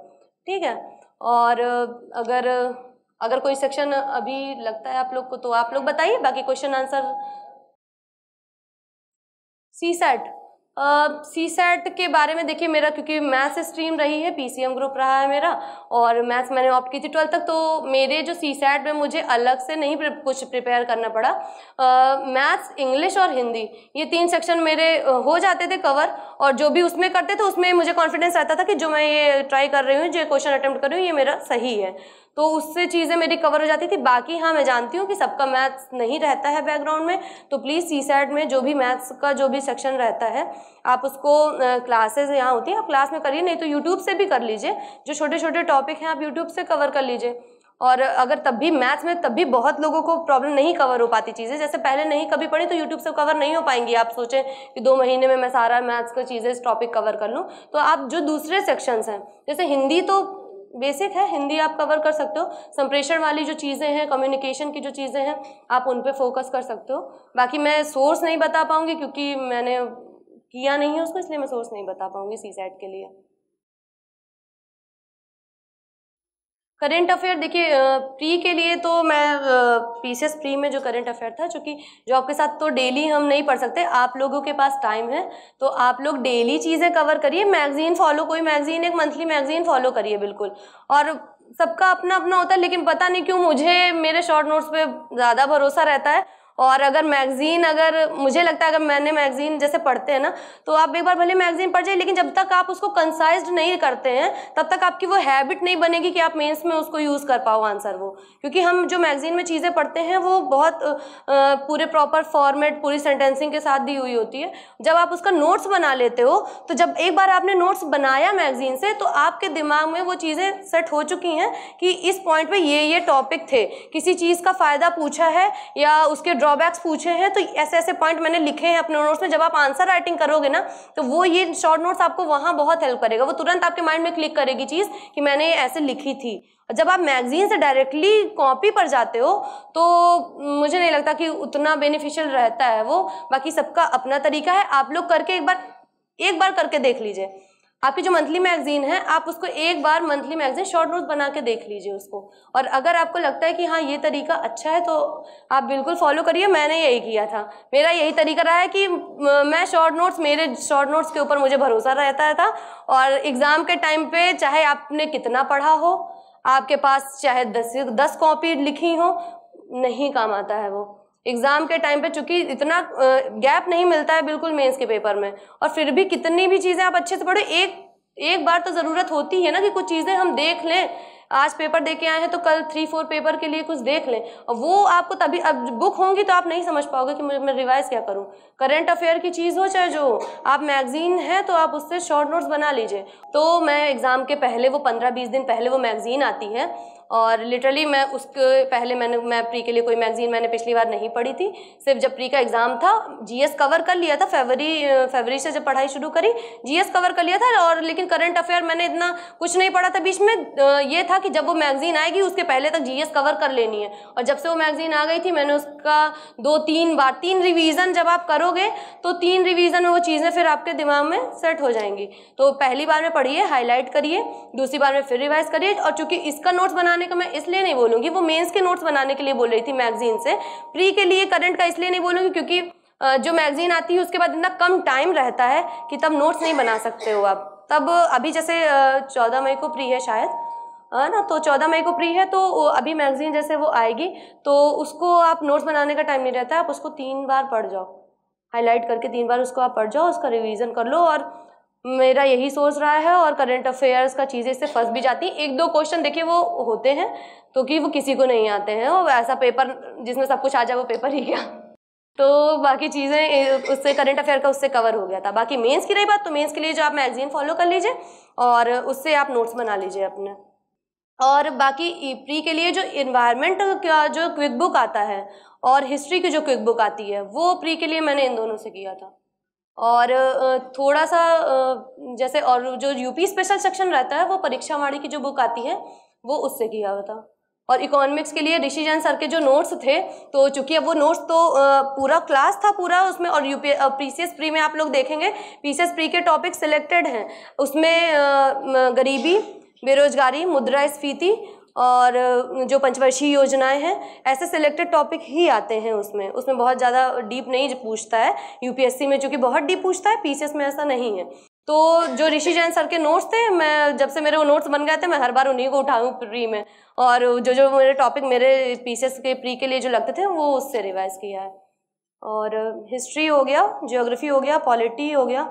ठीक है। और अगर कोई सेक्शन अभी लगता है आप लोग को तो आप लोग बताइए, बाकी क्वेश्चन आंसर। सी सेट के बारे में देखिए, मेरा क्योंकि मैथ्स स्ट्रीम रही है, पीसीएम ग्रुप रहा है मेरा, और मैथ्स मैंने ऑप्ट की थी 12th तक, तो मेरे जो सी सेट में मुझे अलग से नहीं कुछ प्रिपेयर करना पड़ा। मैथ्स, इंग्लिश और हिंदी, ये 3 सेक्शन मेरे हो जाते थे कवर, और जो भी उसमें करते थे उसमें मुझे कॉन्फिडेंस रहता था कि जो मैं ये ट्राई कर रही हूँ, जो क्वेश्चन अटेम्प्ट कर रही हूँ, ये मेरा सही है, तो उससे चीज़ें मेरी कवर हो जाती थी। बाकी हाँ, मैं जानती हूँ कि सबका मैथ्स नहीं रहता है बैकग्राउंड में, तो प्लीज़ सी सेट में जो भी मैथ्स का जो भी सेक्शन रहता है आप उसको क्लासेस यहाँ होती है आप क्लास में करिए, नहीं तो यूट्यूब से भी कर लीजिए, जो छोटे छोटे टॉपिक हैं आप यूट्यूब से कवर कर लीजिए। और अगर तब भी मैथ्स में तब भी बहुत लोगों को प्रॉब्लम नहीं कवर हो पाती चीज़ें, जैसे पहले नहीं कभी पढ़ी तो यूट्यूब से कवर नहीं हो पाएंगी। आप सोचें कि 2 महीने में मैं सारा मैथ्स का चीज़ें इस टॉपिक कवर कर लूँ, तो आप जो दूसरे सेक्शंस हैं, जैसे हिंदी तो बेसिक है, हिंदी आप कवर कर सकते हो, संप्रेषण वाली जो चीज़ें हैं, कम्युनिकेशन की जो चीज़ें हैं, आप उन पे फोकस कर सकते हो। बाकी मैं सोर्स नहीं बता पाऊंगी क्योंकि मैंने किया नहीं है उसको, इसलिए मैं सोर्स नहीं बता पाऊंगी सी सेट के लिए। करंट अफेयर देखिए, प्री के लिए तो मैं पीसीएस प्री में जो करंट अफेयर था, चूँकि जॉब के साथ तो डेली हम नहीं पढ़ सकते, आप लोगों के पास टाइम है तो आप लोग डेली चीज़ें कवर करिए। मैगजीन फॉलो, कोई मैगजीन, एक मंथली मैगजीन फॉलो करिए बिल्कुल। और सबका अपना अपना होता है, लेकिन पता नहीं क्यों मुझे मेरे शॉर्ट नोट्स पे ज़्यादा भरोसा रहता है। और अगर मैगजीन, अगर मुझे लगता है अगर मैंने मैगजीन जैसे पढ़ते हैं ना, तो आप एक बार भले मैगजीन पढ़ जाइए, लेकिन जब तक आप उसको कंसाइज्ड नहीं करते हैं तब तक आपकी वो हैबिट नहीं बनेगी कि आप मेंस में उसको यूज़ कर पाओ आंसर वो। क्योंकि हम जो मैगजीन में चीज़ें पढ़ते हैं वो बहुत पूरे प्रॉपर फॉर्मेट, पूरी सेंटेंसिंग के साथ दी हुई होती है। जब आप उसका नोट्स बना लेते हो तो जब एक बार आपने नोट्स बनाया मैगजीन से, तो आपके दिमाग में वो चीज़ें सेट हो चुकी हैं कि इस पॉइंट पे ये टॉपिक थे, किसी चीज़ का फ़ायदा पूछा है या उसके ड्रॉबैक्स पूछे हैं, तो ऐसे ऐसे पॉइंट मैंने लिखे हैं अपने नोट्स में। जब आप आंसर राइटिंग करोगे ना, तो वो ये शॉर्ट नोट्स आपको वहाँ बहुत हेल्प करेगा, वो तुरंत आपके माइंड में क्लिक करेगी चीज़ कि मैंने ऐसे लिखी थी। और जब आप मैगजीन से डायरेक्टली कॉपी पर जाते हो तो मुझे नहीं लगता कि उतना बेनिफिशियल रहता है वो। बाकी सबका अपना तरीका है, आप लोग करके एक बार करके देख लीजिए। आपकी जो मंथली मैगजीन है, आप उसको एक बार मंथली मैगजीन शॉर्ट नोट्स बना के देख लीजिए उसको, और अगर आपको लगता है कि हाँ ये तरीका अच्छा है तो आप बिल्कुल फॉलो करिए। मैंने यही किया था, मेरा यही तरीका रहा है कि मैं मेरे शॉर्ट नोट्स के ऊपर मुझे भरोसा रहता था, और एग्ज़ाम के टाइम पे चाहे आपने कितना पढ़ा हो, आपके पास चाहे 10 कॉपी लिखी हो, नहीं काम आता है वो एग्जाम के टाइम पे, चूंकि इतना गैप नहीं मिलता है बिल्कुल मेंस के पेपर में। और फिर भी कितनी भी चीज़ें आप अच्छे से पढ़ो, एक बार तो ज़रूरत होती है ना कि कुछ चीज़ें हम देख लें। आज पेपर दे के आए हैं तो कल 3-4 पेपर के लिए कुछ देख लें, और वो आपको तभी, अब बुक होंगी तो आप नहीं समझ पाओगे कि मैं रिवाइज क्या करूं। करंट अफेयर की चीज़ हो चाहे जो आप मैगजीन है, तो आप उससे शॉर्ट नोट्स बना लीजिए। तो मैं एग्ज़ाम के पहले, वो 15-20 दिन पहले वो मैगजीन आती है, और लिटरली मैं उसके पहले मैं प्री के लिए कोई मैगजीन मैंने पिछली बार नहीं पढ़ी थी। सिर्फ जब प्री का एग्जाम था, जीएस कवर कर लिया था, फरवरी से जब पढ़ाई शुरू करी जीएस कवर कर लिया था, और लेकिन करंट अफेयर मैंने इतना कुछ नहीं पढ़ा था बीच में। ये था कि जब वो मैगजीन आएगी उसके पहले तक जीएस कवर कर लेनी है, और जब से वो मैगजीन आ गई थी मैंने उसका 2-3 बार 3 रिवीजन जब आप करोगे तो 3 रिवीजन में वो चीज़ें फिर आपके दिमाग में सेट हो जाएंगी। तो पहली बार में पढ़िए, हाईलाइट करिए, दूसरी बार में फिर रिवाइज करिए। और चूंकि इसका नोट्स बनाने का मैं इसलिए नहीं बोलूंगी, वो मेंस के नोट्स बनाने के लिए बोल रही थी मैगजीन से, प्री के लिए करंट का इसलिए नहीं बोलूंगी क्योंकि जो मैगजीन आती है उसके बाद इतना कम टाइम रहता है कि तब नोट्स नहीं बना सकते हो आप। तब अभी जैसे 14 मई को प्री है शायद, है ना, तो 14 मई को प्री है, तो अभी मैगजीन जैसे वो आएगी तो उसको आप नोट्स बनाने का टाइम नहीं रहता है, आप उसको 3 बार पढ़ जाओ, हाईलाइट करके 3 बार उसको आप पढ़ जाओ, उसका रिवीजन कर लो। और मेरा यही सोच रहा है, और करंट अफेयर्स का चीज़ें इससे फंस भी जाती हैं। 1-2 क्वेश्चन देखिए वो होते हैं तो कि वो किसी को नहीं आते हैं, और ऐसा पेपर जिसमें सब कुछ आ जाए वो पेपर ही क्या। तो बाकी चीज़ें उससे करंट अफेयर का उससे कवर हो गया था। बाकी मेंस की रही बात, तो मेंस के लिए जो आप मैगजीन फॉलो कर लीजिए और उससे आप नोट्स बना लीजिए अपने। और बाकी प्री के लिए जो इन्वायरमेंट का जो क्विक बुक आता है और हिस्ट्री की जो क्विक बुक आती है वो प्री के लिए मैंने इन दोनों से किया था। और थोड़ा सा जैसे और जो यूपी स्पेशल सेक्शन रहता है वो परीक्षा वाणी की जो बुक आती है वो उससे किया हुआ था। और इकोनॉमिक्स के लिए ऋषि जैन सर के जो नोट्स थे, तो चूंकि अब वो नोट्स तो पूरा क्लास था पूरा उसमें, और पीसीएस प्री में आप लोग देखेंगे पीसीएस प्री के टॉपिक सिलेक्टेड हैं उसमें, गरीबी, बेरोजगारी, मुद्रास्फीति और जो पंचवर्षीय योजनाएं हैं, ऐसे सिलेक्टेड टॉपिक ही आते हैं उसमें बहुत ज़्यादा डीप नहीं पूछता है। यूपीएससी में चूंकि बहुत डीप पूछता है, पीसीएस में ऐसा नहीं है। तो जो ऋषि जैन सर के नोट्स थे, मैं जब से मेरे वो नोट्स बन गए थे मैं हर बार उन्हीं को उठाऊँ प्री में, और जो मेरे टॉपिक मेरे पीसीएस के प्री के लिए जो लगते थे वो उससे रिवाइज किया है। और हिस्ट्री हो गया, ज्योग्राफी हो गया, पॉलिटी हो गया,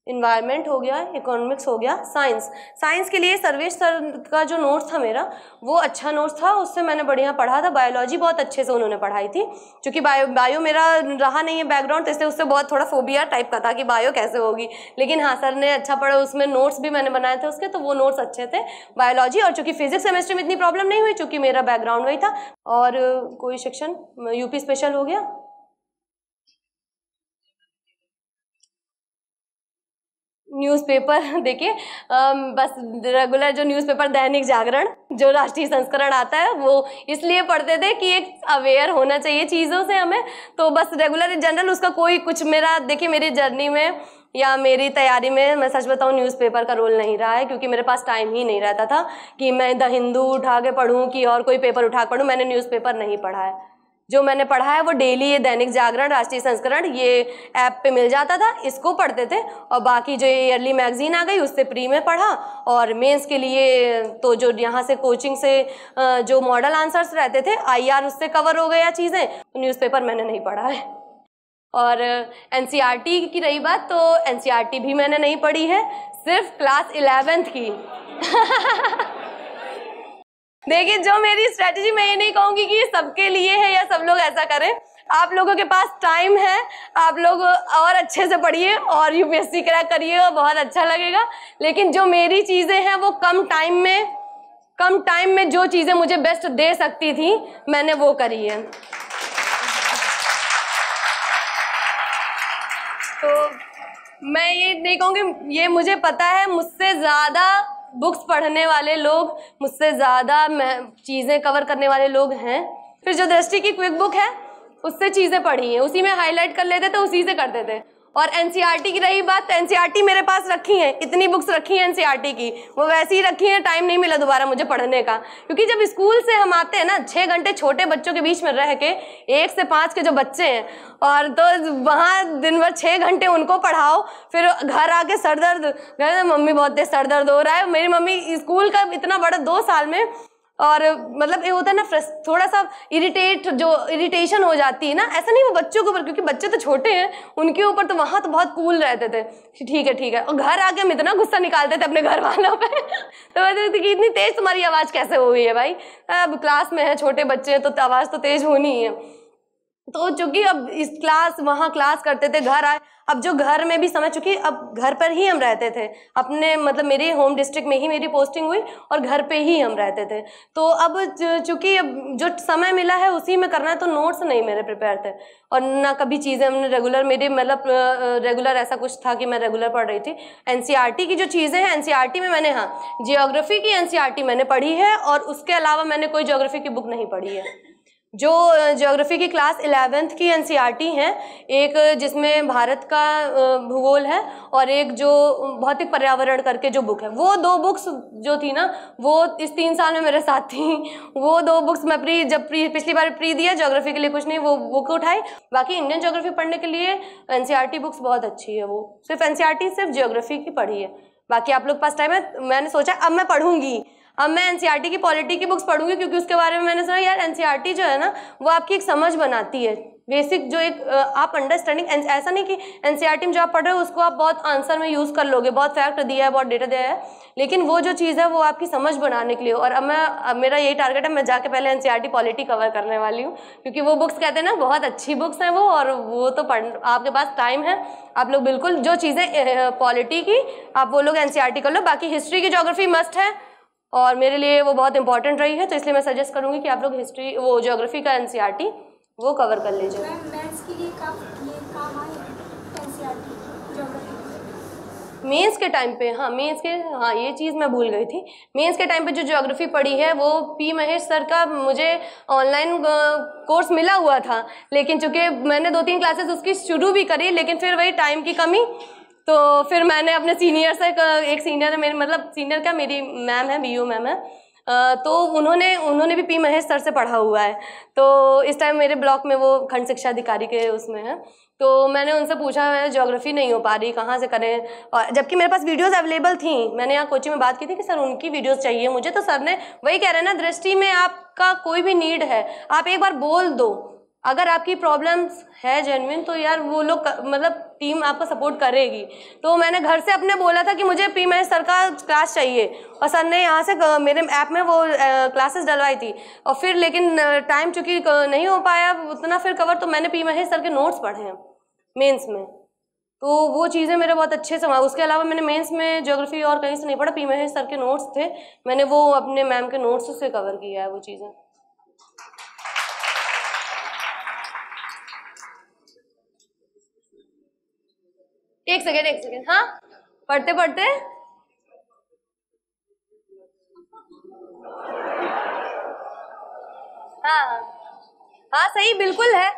इन्वायरमेंट हो गया, इकोनॉमिक्स हो गया, साइंस के लिए सर्वेश सर का जो नोट्स था मेरा वो अच्छा नोट्स था, उससे मैंने बढ़िया पढ़ा था। बायोलॉजी बहुत अच्छे से उन्होंने पढ़ाई थी, क्योंकि बायो मेरा रहा नहीं है बैकग्राउंड, तो इसलिए उससे बहुत थोड़ा फोबिया टाइप का था कि बायो कैसे होगी। लेकिन हाँ, सर ने अच्छा पढ़ा, उसमें नोट्स भी मैंने बनाए थे उसके, तो वो नोट्स अच्छे थे बायोलॉजी। और चूँकि फिजिक्स केमिस्ट्री में इतनी प्रॉब्लम नहीं हुई चूँकि मेरा बैकग्राउंड वही था। और कोई सेक्शन यूपी स्पेशल हो गया। न्यूज़पेपर देखिए, बस रेगुलर जो न्यूज़पेपर दैनिक जागरण जो राष्ट्रीय संस्करण आता है वो इसलिए पढ़ते थे कि एक अवेयर होना चाहिए चीज़ों से हमें, तो बस रेगुलर जनरल उसका कोई कुछ मेरा देखिए मेरी जर्नी में या मेरी तैयारी में मैं सच बताऊं न्यूज़पेपर का रोल नहीं रहा है, क्योंकि मेरे पास टाइम ही नहीं रहता था कि मैं द हिंदू उठा के पढूं कि और कोई पेपर उठा के पढूं। मैंने न्यूज़पेपर नहीं पढ़ा है, जो मैंने पढ़ा है वो डेली ये दैनिक जागरण, राष्ट्रीय संस्करण ये ऐप पे मिल जाता था, इसको पढ़ते थे। और बाकी जो ये ईयरली मैगजीन आ गई उससे प्री में पढ़ा, और मेंस के लिए तो जो यहाँ से कोचिंग से जो मॉडल आंसर्स रहते थे आईआर उससे कवर हो गया चीज़ें, तो न्यूज़पेपर मैंने नहीं पढ़ा है। और एनसीईआरटी की रही बात, तो एनसीईआरटी भी मैंने नहीं पढ़ी है, सिर्फ क्लास 11th की। देखिए, जो मेरी स्ट्रेटजी, मैं ये नहीं कहूँगी कि ये सबके लिए है या सब लोग ऐसा करें। आप लोगों के पास टाइम है, आप लोग और अच्छे से पढ़िए और यूपीएससी क्रैक करिए, बहुत अच्छा लगेगा। लेकिन जो मेरी चीज़ें हैं वो कम टाइम में जो चीज़ें मुझे बेस्ट दे सकती थी मैंने वो करी है। तो मैं ये नहीं कहूँगी, ये मुझे पता है मुझसे ज़्यादा बुक्स पढ़ने वाले लोग, मुझसे ज़्यादा चीज़ें कवर करने वाले लोग हैं। फिर जो दृष्टि की क्विक बुक है उससे चीज़ें पढ़ी हैं, उसी में हाईलाइट कर लेते थे, उसी से करते थे। और एनसीईआरटी की रही बात, तो एनसीईआरटी मेरे पास रखी हैं, इतनी बुक्स रखी हैं एनसीईआरटी की, वो वैसे ही रखी हैं, टाइम नहीं मिला दोबारा मुझे पढ़ने का। क्योंकि जब स्कूल से हम आते हैं ना 6 घंटे छोटे बच्चों के बीच में रह के, 1 से 5 के जो बच्चे हैं, और तो वहाँ दिन भर 6 घंटे उनको पढ़ाओ, फिर घर आके सर दर्द, मम्मी बहुत तेज सर दर्द हो रहा है। मेरी मम्मी स्कूल का इतना बड़ा 2 साल में, और मतलब ये होता है ना थोड़ा सा इरिटेशन हो जाती है ना, ऐसा नहीं वो बच्चों के ऊपर, क्योंकि बच्चे तो छोटे हैं उनके ऊपर, तो वहाँ तो बहुत कूल रहते थे, ठीक है। और घर आके हम इतना गुस्सा निकालते थे अपने घर वालों पे। तो कहते थे कि इतनी तेज तुम्हारी आवाज़ कैसे हो गई है भाई, अब क्लास में है, छोटे बच्चे हैं तो आवाज़ तो तेज होनी ही है। तो चूंकि अब इस वहाँ क्लास करते थे, घर आए, अब जो घर में भी समझ चुकी, अब घर पर ही हम रहते थे अपने, मतलब मेरे होम डिस्ट्रिक्ट में ही मेरी पोस्टिंग हुई और घर पे ही हम रहते थे। तो अब चूंकि अब जो समय मिला है उसी में करना है, तो नोट्स नहीं मेरे प्रिपेयर थे, और ना कभी चीज़ें हमने रेगुलर, मेरे मतलब रेगुलर ऐसा कुछ था कि मैं रेगुलर पढ़ रही थी। एनसीईआरटी की जो चीज़ें हैं, एनसीईआरटी में मैंने जियोग्राफी की एनसीईआरटी मैंने पढ़ी है, और उसके अलावा मैंने कोई जियोग्राफी की बुक नहीं पढ़ी है। जो ज्योग्राफी की क्लास 11th की एनसीईआरटी है, एक जिसमें भारत का भूगोल है और एक जो भौतिक पर्यावरण करके जो बुक है, वो 2 बुक्स जो थी ना वो इस 3 साल में मेरे साथ थी। वो 2 बुक्स मैं पिछली बार प्री दिया, ज्योग्राफी के लिए कुछ नहीं, वो बुक उठाई। बाकी इंडियन ज्योग्राफी पढ़ने के लिए एनसीईआरटी बुक्स बहुत अच्छी है, वो सिर्फ एनसीईआरटी सिर्फ ज्योग्राफी की पढ़ी है। बाकी आप लोग पास टाइम है, मैंने सोचा अब मैं पढ़ूंगी, अब मैं एनसीईआरटी की पॉलिटी की बुक्स पढ़ूंगी, क्योंकि उसके बारे में मैंने सुना यार एनसीईआरटी जो है ना वो आपकी एक समझ बनाती है, बेसिक जो एक आप अंडरस्टैंडिंग, ऐसा नहीं कि एनसीईआरटी में जो आप पढ़ रहे हो उसको आप बहुत आंसर में यूज़ कर लोगे, बहुत फैक्ट दिया है, बहुत डेटा दिया है, लेकिन वो जो चीज़ है वो आपकी समझ बनाने के लिए। और अब मेरा यही टारगेट है, मैं जाके पहले एनसीईआरटी पॉलिटी कवर करने वाली हूँ, क्योंकि वो बुक्स कहते हैं ना बहुत अच्छी बुक्स हैं वो, और वो तो आपके पास टाइम है, आप लोग बिल्कुल जो चीज़ें पॉलिटी की आप वो लोग एनसीईआरटी कर लो। बाकी हिस्ट्री की ज्योग्राफी मस्ट है, और मेरे लिए वो बहुत इंपॉर्टेंट रही है, तो इसलिए मैं सजेस्ट करूँगी कि आप लोग हिस्ट्री वो ज्योग्राफी का एनसीईआरटी वो कवर कर लीजिए। मैथ्स के लिए मेंस के टाइम पे, हाँ मेंस के, हाँ ये चीज़ मैं भूल गई थी। मेंस के टाइम पे जो ज्योग्राफी पढ़ी है वो पी महेश सर का मुझे ऑनलाइन कोर्स मिला हुआ था, लेकिन चूंकि मैंने 2-3 क्लासेस उसकी शुरू भी करी, लेकिन फिर वही टाइम की कमी, तो फिर मैंने अपने सीनियर से, एक सीनियर है मेरे, मतलब सीनियर क्या, मेरी मैम है, बीओ मैम है, तो उन्होंने भी पी महेश सर से पढ़ा हुआ है। तो इस टाइम मेरे ब्लॉक में वो खंड शिक्षा अधिकारी के उसमें है, तो मैंने उनसे पूछा मैं ज्योग्राफी नहीं हो पा रही, कहाँ से करें, और जबकि मेरे पास वीडियोस अवेलेबल थी। मैंने यहाँ कोचिंग में बात की थी कि सर उनकी वीडियोस चाहिए मुझे, तो सर ने वही कह रहे हैं ना, दृष्टि में आपका कोई भी नीड है आप एक बार बोल दो, अगर आपकी प्रॉब्लम्स है जेन्युइन तो यार वो लोग मतलब टीम आपको सपोर्ट करेगी। तो मैंने घर से अपने बोला था कि मुझे पी महेश सर का क्लास चाहिए, और सर ने यहाँ से मेरे ऐप में वो क्लासेस डलवाई थी, और फिर लेकिन टाइम चूँकि नहीं हो पाया उतना फिर कवर, तो मैंने पी महेश सर के नोट्स पढ़े हैं मेंस में, तो वो चीज़ें मेरे बहुत अच्छे से, उसके अलावा मैंने मेंस में ज्योग्राफी और कहीं से नहीं पढ़ा, पी महेश सर के नोट्स थे, मैंने वो अपने मैम के नोट्स से कवर किया है वो चीज़ें। एक सेकेंड, हाँ पढ़ते पढ़ते हाँ सही बिल्कुल है।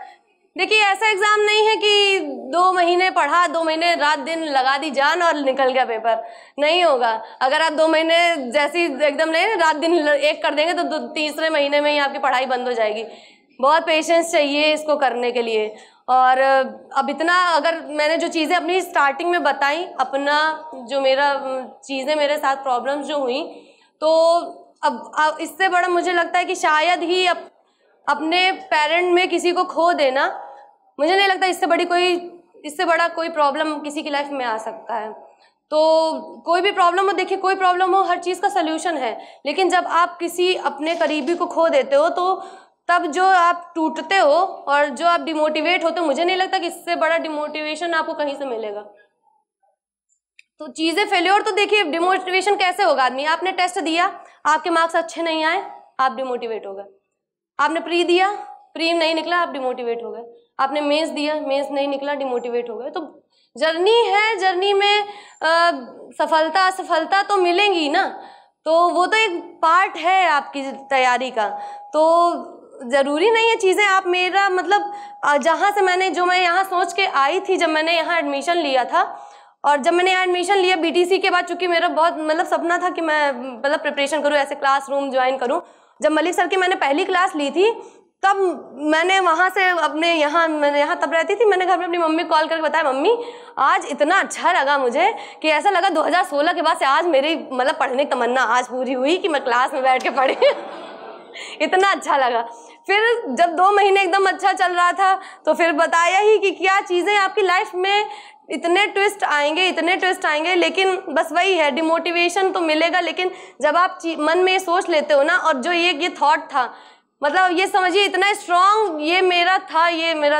देखिए ऐसा एग्जाम नहीं है कि 2 महीने पढ़ा, 2 महीने रात दिन लगा दी जान और निकल गया पेपर, नहीं होगा। अगर आप 2 महीने जैसी एकदम नहीं रात दिन एक कर देंगे तो तीसरे महीने में ही आपकी पढ़ाई बंद हो जाएगी। बहुत पेशेंस चाहिए इसको करने के लिए। और अब इतना, अगर मैंने जो चीज़ें अपनी स्टार्टिंग में बताई, अपना जो मेरा चीज़ें मेरे साथ प्रॉब्लम्स जो हुई, तो अब इससे बड़ा मुझे लगता है कि शायद ही अपने पेरेंट में किसी को खो देना, मुझे नहीं लगता इससे बड़ा कोई प्रॉब्लम किसी की लाइफ में आ सकता है। तो कोई भी प्रॉब्लम हो, देखिए कोई प्रॉब्लम हो हर चीज़ का सल्यूशन है, लेकिन जब आप किसी अपने करीबी को खो देते हो तो तब जो आप टूटते हो और जो आप डिमोटिवेट होते हो, मुझे नहीं लगता कि इससे बड़ा डिमोटिवेशन आपको कहीं से मिलेगा। तो चीज़ें फेल्योर, तो देखिए डिमोटिवेशन कैसे होगा आदमी, आपने टेस्ट दिया, आपके मार्क्स अच्छे नहीं आए, आप डिमोटिवेट हो गए। आपने प्री दिया, प्री नहीं निकला, आप डिमोटिवेट हो गए। आपने मेंस दिया, मेंस नहीं निकला, डिमोटिवेट हो गए। तो जर्नी है, जर्नी में सफलता असफलता तो मिलेंगी ना, तो वो तो एक पार्ट है आपकी तैयारी का। तो ज़रूरी नहीं है चीज़ें आप, मेरा मतलब जहाँ से मैं यहाँ सोच के आई थी जब मैंने यहाँ एडमिशन लिया था, और जब मैंने यहाँ एडमिशन लिया बीटीसी के बाद, चूँकि मेरा बहुत मतलब सपना था कि मैं मतलब प्रिपरेशन करूँ, ऐसे क्लासरूम ज्वाइन करूँ। जब मलिक सर की मैंने पहली क्लास ली थी तब मैंने वहाँ से मैं यहाँ तब रहती थी, मैंने घर में अपनी मम्मी को कॉल करके बताया, मम्मी आज इतना अच्छा लगा मुझे कि ऐसा लगा 2016 के बाद से आज मेरी मतलब पढ़ने की तमन्ना आज पूरी हुई कि मैं क्लास में बैठ के पढ़ी। इतना अच्छा लगा। फिर जब 2 महीने एकदम अच्छा चल रहा था तो फिर बताया ही कि क्या चीज़ें आपकी लाइफ में इतने ट्विस्ट आएंगे, लेकिन बस वही है, डिमोटिवेशन तो मिलेगा, लेकिन जब आप मन में ये सोच लेते हो ना, और जो ये थॉट था, मतलब ये समझिए इतना स्ट्रॉन्ग ये मेरा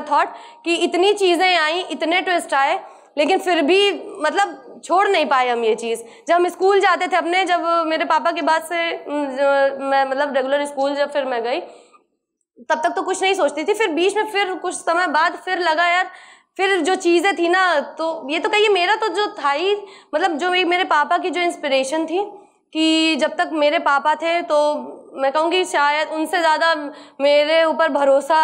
थॉट कि इतनी चीज़ें आई, इतने ट्विस्ट आए, लेकिन फिर भी मतलब छोड़ नहीं पाए हम ये चीज़। जब हम स्कूल जाते थे अपने, जब मेरे पापा के बाद से मैं मतलब रेगुलर स्कूल जब फिर मैं गई, तब तक तो कुछ नहीं सोचती थी। फिर बीच में फिर कुछ समय बाद फिर लगा यार, फिर जो चीज़ें थी ना, तो ये तो कहिए मेरा तो जो था ही, मतलब जो मेरे पापा की जो इंस्पिरेशन थी कि जब तक मेरे पापा थे, तो मैं कहूँगी शायद उनसे ज़्यादा मेरे ऊपर भरोसा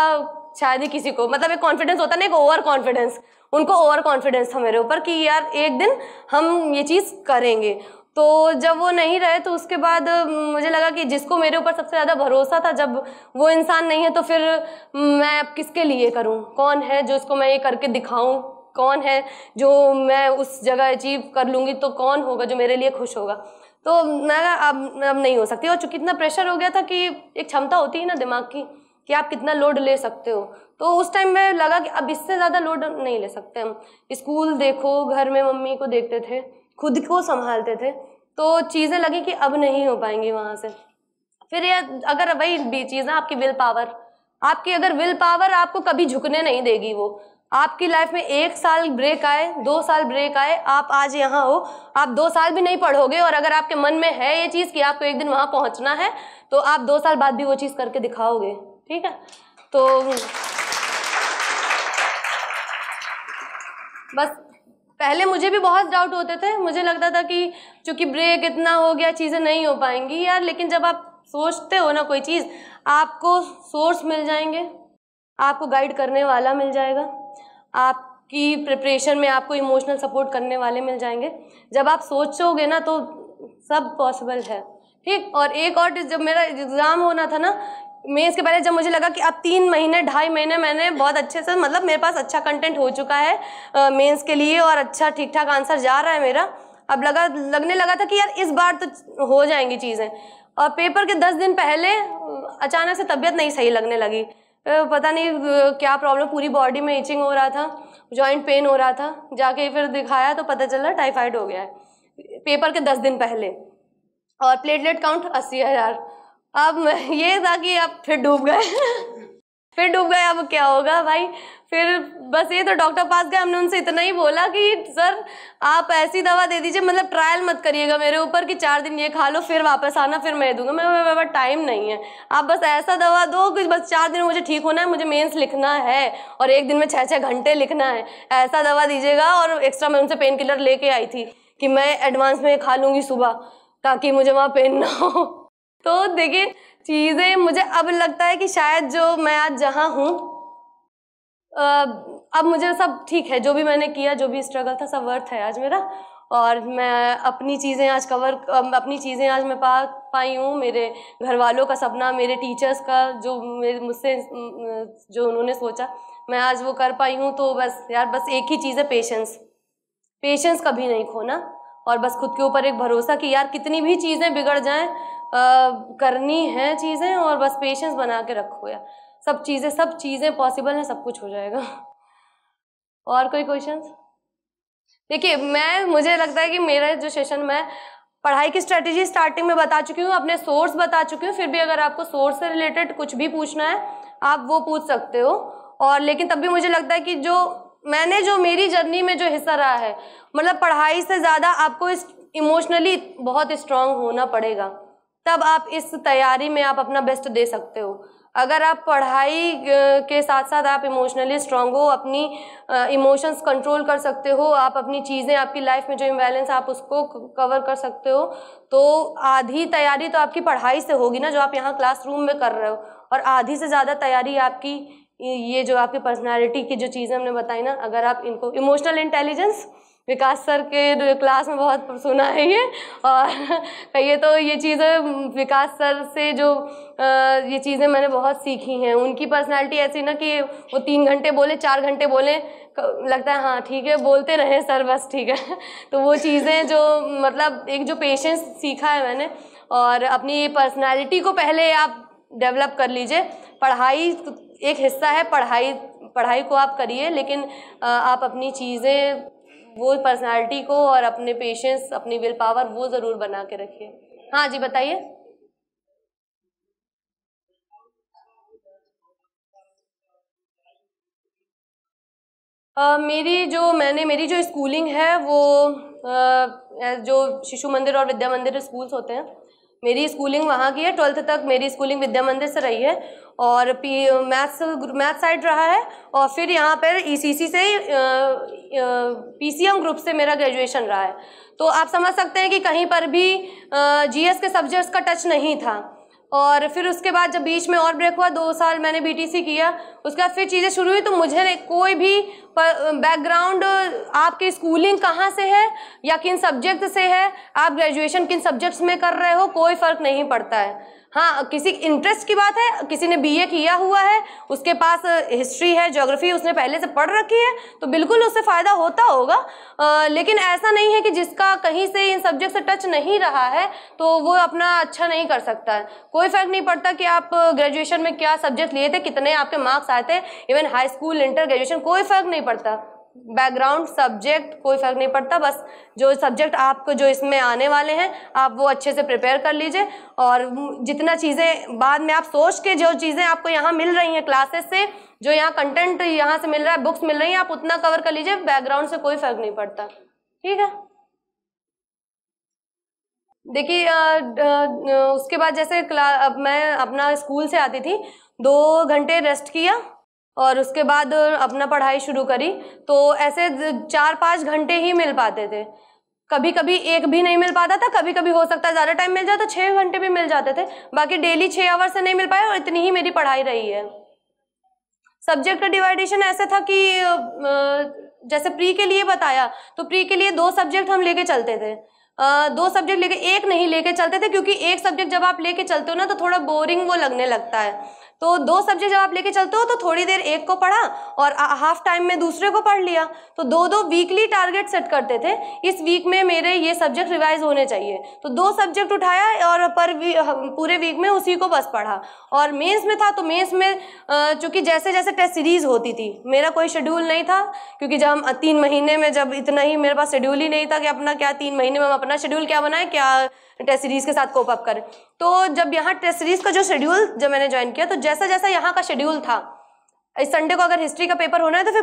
शायद ही किसी को, मतलब एक कॉन्फिडेंस होता ना, एक ओवर कॉन्फिडेंस, उनको ओवर कॉन्फिडेंस था मेरे ऊपर कि यार एक दिन हम ये चीज़ करेंगे। तो जब वो नहीं रहे तो उसके बाद मुझे लगा कि जिसको मेरे ऊपर सबसे ज़्यादा भरोसा था, जब वो इंसान नहीं है तो फिर मैं अब किसके लिए करूं, कौन है जो इसको मैं ये करके दिखाऊं, कौन है जो मैं उस जगह अचीव कर लूँगी, तो कौन होगा जो मेरे लिए खुश होगा। तो मैं अब नहीं हो सकती। और चूँकि इतना प्रेशर हो गया था कि एक क्षमता होती है ना दिमाग की कि आप कितना लोड ले सकते हो, तो उस टाइम में लगा कि अब इससे ज़्यादा लोड नहीं ले सकते हम। स्कूल देखो, घर में मम्मी को देखते थे, खुद को संभालते थे, तो चीज़ें लगी कि अब नहीं हो पाएंगी वहाँ से। फिर ये अगर वही भी चीज़ है आपकी विल पावर, आपकी अगर विल पावर आपको कभी झुकने नहीं देगी, वो आपकी लाइफ में 1 साल ब्रेक आए, 2 साल ब्रेक आए, आप आज यहाँ हो, आप 2 साल भी नहीं पढ़ोगे और अगर आपके मन में है ये चीज़ कि आपको एक दिन वहाँ पहुँचना है तो आप 2 साल बाद भी वो चीज़ करके दिखाओगे। ठीक है, तो बस पहले मुझे भी बहुत डाउट होते थे, मुझे लगता था कि चूंकि ब्रेक इतना हो गया चीज़ें नहीं हो पाएंगी यार, लेकिन जब आप सोचते हो ना कोई चीज़, आपको सोर्स मिल जाएंगे, आपको गाइड करने वाला मिल जाएगा, आपकी प्रिपरेशन में आपको इमोशनल सपोर्ट करने वाले मिल जाएंगे। जब आप सोचोगे ना तो सब पॉसिबल है। ठीक, और एक और जब मेरा एग्ज़ाम होना था ना मेंस के पहले, जब मुझे लगा कि अब 3 महीने 2.5 महीने मैंने बहुत अच्छे से, मतलब मेरे पास अच्छा कंटेंट हो चुका है मेंस के लिए और अच्छा ठीक ठाक आंसर जा रहा है मेरा, अब लगने लगा था कि यार इस बार तो हो जाएंगी चीज़ें। और पेपर के 10 दिन पहले अचानक से तबीयत नहीं सही लगने लगी, पता नहीं क्या प्रॉब्लम, पूरी बॉडी में इचिंग हो रहा था, जॉइंट पेन हो रहा था, जाके फिर दिखाया तो पता चला टाइफाइड हो गया है पेपर के 10 दिन पहले, और प्लेटलेट काउंट 80,000। अब ये था कि अब फिर डूब गए फिर डूब गए, अब क्या होगा भाई। फिर बस ये तो डॉक्टर पास गए, हमने उनसे इतना ही बोला कि सर आप ऐसी दवा दे दीजिए, मतलब ट्रायल मत करिएगा मेरे ऊपर कि 4 दिन ये खा लो फिर वापस आना फिर मैं दूंगा, मैं टाइम नहीं है, आप बस ऐसा दवा दो कि बस 4 दिन मुझे ठीक होना है, मुझे मेंस लिखना है और एक दिन में 6-6 घंटे लिखना है, ऐसा दवा दीजिएगा। और एक्स्ट्रा मैं उनसे पेन किलर लेके आई थी कि मैं एडवांस में खा लूँगी सुबह ताकि मुझे वहाँ पेन ना हो। तो देखिए चीज़ें, मुझे अब लगता है कि शायद जो मैं आज जहाँ हूँ अब मुझे सब ठीक है, जो भी मैंने किया, जो भी स्ट्रगल था सब वर्थ है आज मेरा, और मैं अपनी चीज़ें आज अपनी चीज़ें आज मैं पाई हूँ। मेरे घर वालों का सपना, मेरे टीचर्स का जो मुझसे जो उन्होंने सोचा, मैं आज वो कर पाई हूँ। तो बस यार, बस एक ही चीज़ है, पेशेंस कभी नहीं खोना, और बस खुद के ऊपर एक भरोसा कि यार कितनी भी चीज़ें बिगड़ जाएं करनी है चीज़ें, और बस पेशेंस बना के रखो यार, सब चीज़ें पॉसिबल हैं, सब कुछ हो जाएगा। और कोई क्वेश्चंस? देखिए मुझे लगता है कि मेरा जो सेशन, मैं पढ़ाई की स्ट्रेटेजी स्टार्टिंग में बता चुकी हूँ, अपने सोर्स बता चुकी हूँ, फिर भी अगर आपको सोर्स से रिलेटेड कुछ भी पूछना है आप वो पूछ सकते हो। और लेकिन तब भी मुझे लगता है कि जो मेरी जर्नी में जो हिस्सा रहा है, मतलब पढ़ाई से ज़्यादा आपको इमोशनली बहुत स्ट्रांग होना पड़ेगा, तब आप इस तैयारी में आप अपना बेस्ट दे सकते हो। अगर आप पढ़ाई के साथ साथ आप इमोशनली स्ट्रांग हो, अपनी इमोशंस कंट्रोल कर सकते हो, आप अपनी चीज़ें, आपकी लाइफ में जो इम्बैलेंस आप उसको कवर कर सकते हो, तो आधी तैयारी तो आपकी पढ़ाई से होगी ना, जो आप यहाँ क्लासरूम में कर रहे हो, और आधी से ज़्यादा तैयारी आपकी ये जो आपकी पर्सनैलिटी की जो चीज़ें हमने बताई ना, अगर आप इनको, इमोशनल इंटेलिजेंस विकास सर के क्लास में बहुत सुना है ये, और कहिए तो ये चीज़ें विकास सर से जो ये चीज़ें मैंने बहुत सीखी हैं। उनकी पर्सनालिटी ऐसी ना कि वो 3 घंटे बोले, 4 घंटे बोले, लगता है हाँ ठीक है बोलते रहे सर, बस ठीक है। तो वो चीज़ें जो, मतलब एक जो पेशेंस सीखा है मैंने, और अपनी पर्सनालिटी को पहले आप डेवलप कर लीजिए। पढ़ाई एक हिस्सा है, पढ़ाई को आप करिए, लेकिन आप अपनी चीज़ें, वो पर्सनालिटी को और अपने पेशेंस, अपनी विल पावर, वो ज़रूर बना के रखिए। हाँ जी बताइए। मेरी जो स्कूलिंग है वो जो शिशु मंदिर और विद्या मंदिर स्कूल्स होते हैं, मेरी स्कूलिंग वहाँ की है। 12th तक मेरी स्कूलिंग विद्या मंदिर से रही है, और मैथ साइड रहा है, और फिर यहाँ पर ECC से PCM ग्रुप से मेरा ग्रेजुएशन रहा है। तो आप समझ सकते हैं कि कहीं पर भी GS के सब्जेक्ट्स का टच नहीं था। और फिर उसके बाद जब बीच में और ब्रेक हुआ, 2 साल मैंने BTC किया, उसके बाद फिर चीज़ें शुरू हुई, तो मुझे कोई भी बैकग्राउंड, आपकी स्कूलिंग कहाँ से है या किन सब्जेक्ट से है, आप ग्रेजुएशन किन सब्जेक्ट्स में कर रहे हो, कोई फ़र्क नहीं पड़ता है। हाँ, किसी इंटरेस्ट की बात है, किसी ने BA किया हुआ है, उसके पास हिस्ट्री है, ज्योग्राफी उसने पहले से पढ़ रखी है, तो बिल्कुल उससे फ़ायदा होता होगा। लेकिन ऐसा नहीं है कि जिसका कहीं से इन सब्जेक्ट से टच नहीं रहा है तो वो अपना अच्छा नहीं कर सकता है। कोई फ़र्क नहीं पड़ता कि आप ग्रेजुएशन में क्या सब्जेक्ट लिए थे, कितने आपके मार्क्स आए थे, even high school, inter, graduation, कोई फ़र्क नहीं पड़ता। बैकग्राउंड, सब्जेक्ट कोई फर्क नहीं पड़ता, बस जो सब्जेक्ट आपको जो इसमें आने वाले हैं आप वो अच्छे से प्रिपेयर कर लीजिए। और जितना चीज़ें बाद में आप सोच के जो चीज़ें आपको यहाँ मिल रही हैं क्लासेस से, जो यहाँ कंटेंट यहाँ से मिल रहा है, बुक्स मिल रही हैं, आप उतना कवर कर लीजिए, बैकग्राउंड से कोई फर्क नहीं पड़ता। ठीक है, देखिए उसके बाद जैसे अब मैं अपना स्कूल से आती थी, 2 घंटे रेस्ट किया और उसके बाद अपना पढ़ाई शुरू करी, तो ऐसे 4-5 घंटे ही मिल पाते थे, कभी कभी एक भी नहीं मिल पाता था, कभी कभी हो सकता है ज़्यादा टाइम मिल जाए तो 6 घंटे भी मिल जाते थे, बाकी डेली 6 आवर से नहीं मिल पाए और इतनी ही मेरी पढ़ाई रही है। सब्जेक्ट का डिवाइडेशन ऐसा था कि जैसे प्री के लिए बताया, तो प्री के लिए 2 सब्जेक्ट हम लेके चलते थे, 2 सब्जेक्ट लेके, एक नहीं लेके चलते थे, क्योंकि एक सब्जेक्ट जब आप लेके चलते हो ना तो थोड़ा बोरिंग वो लगने लगता है। तो 2 सब्जेक्ट जब आप लेके चलते हो तो थोड़ी देर एक को पढ़ा और हाफ टाइम में दूसरे को पढ़ लिया, तो 2-2 वीकली टारगेट सेट करते थे, इस वीक में मेरे ये सब्जेक्ट रिवाइज होने चाहिए, तो 2 सब्जेक्ट उठाया और पूरे वीक में उसी को बस पढ़ा। और मेंस में था तो मेंस में चूंकि जैसे जैसे टेस्ट सीरीज होती थी, मेरा कोई शेड्यूल नहीं था, क्योंकि जब हम 3 महीने में, जब इतना ही मेरे पास शेड्यूल ही नहीं था कि अपना क्या 3 महीने में हम अपना शेड्यूल क्या बनाए, क्या टेस्ट सीरीज के साथ कोप अप करें। तो जब यहाँ टेस्ट सीरीज का जो शेड्यूल जब मैंने ज्वाइन किया, तो जैसा जैसा यहाँ का शेड्यूल था, इस संडे को अगर हिस्ट्री का पेपर होना है तो फिर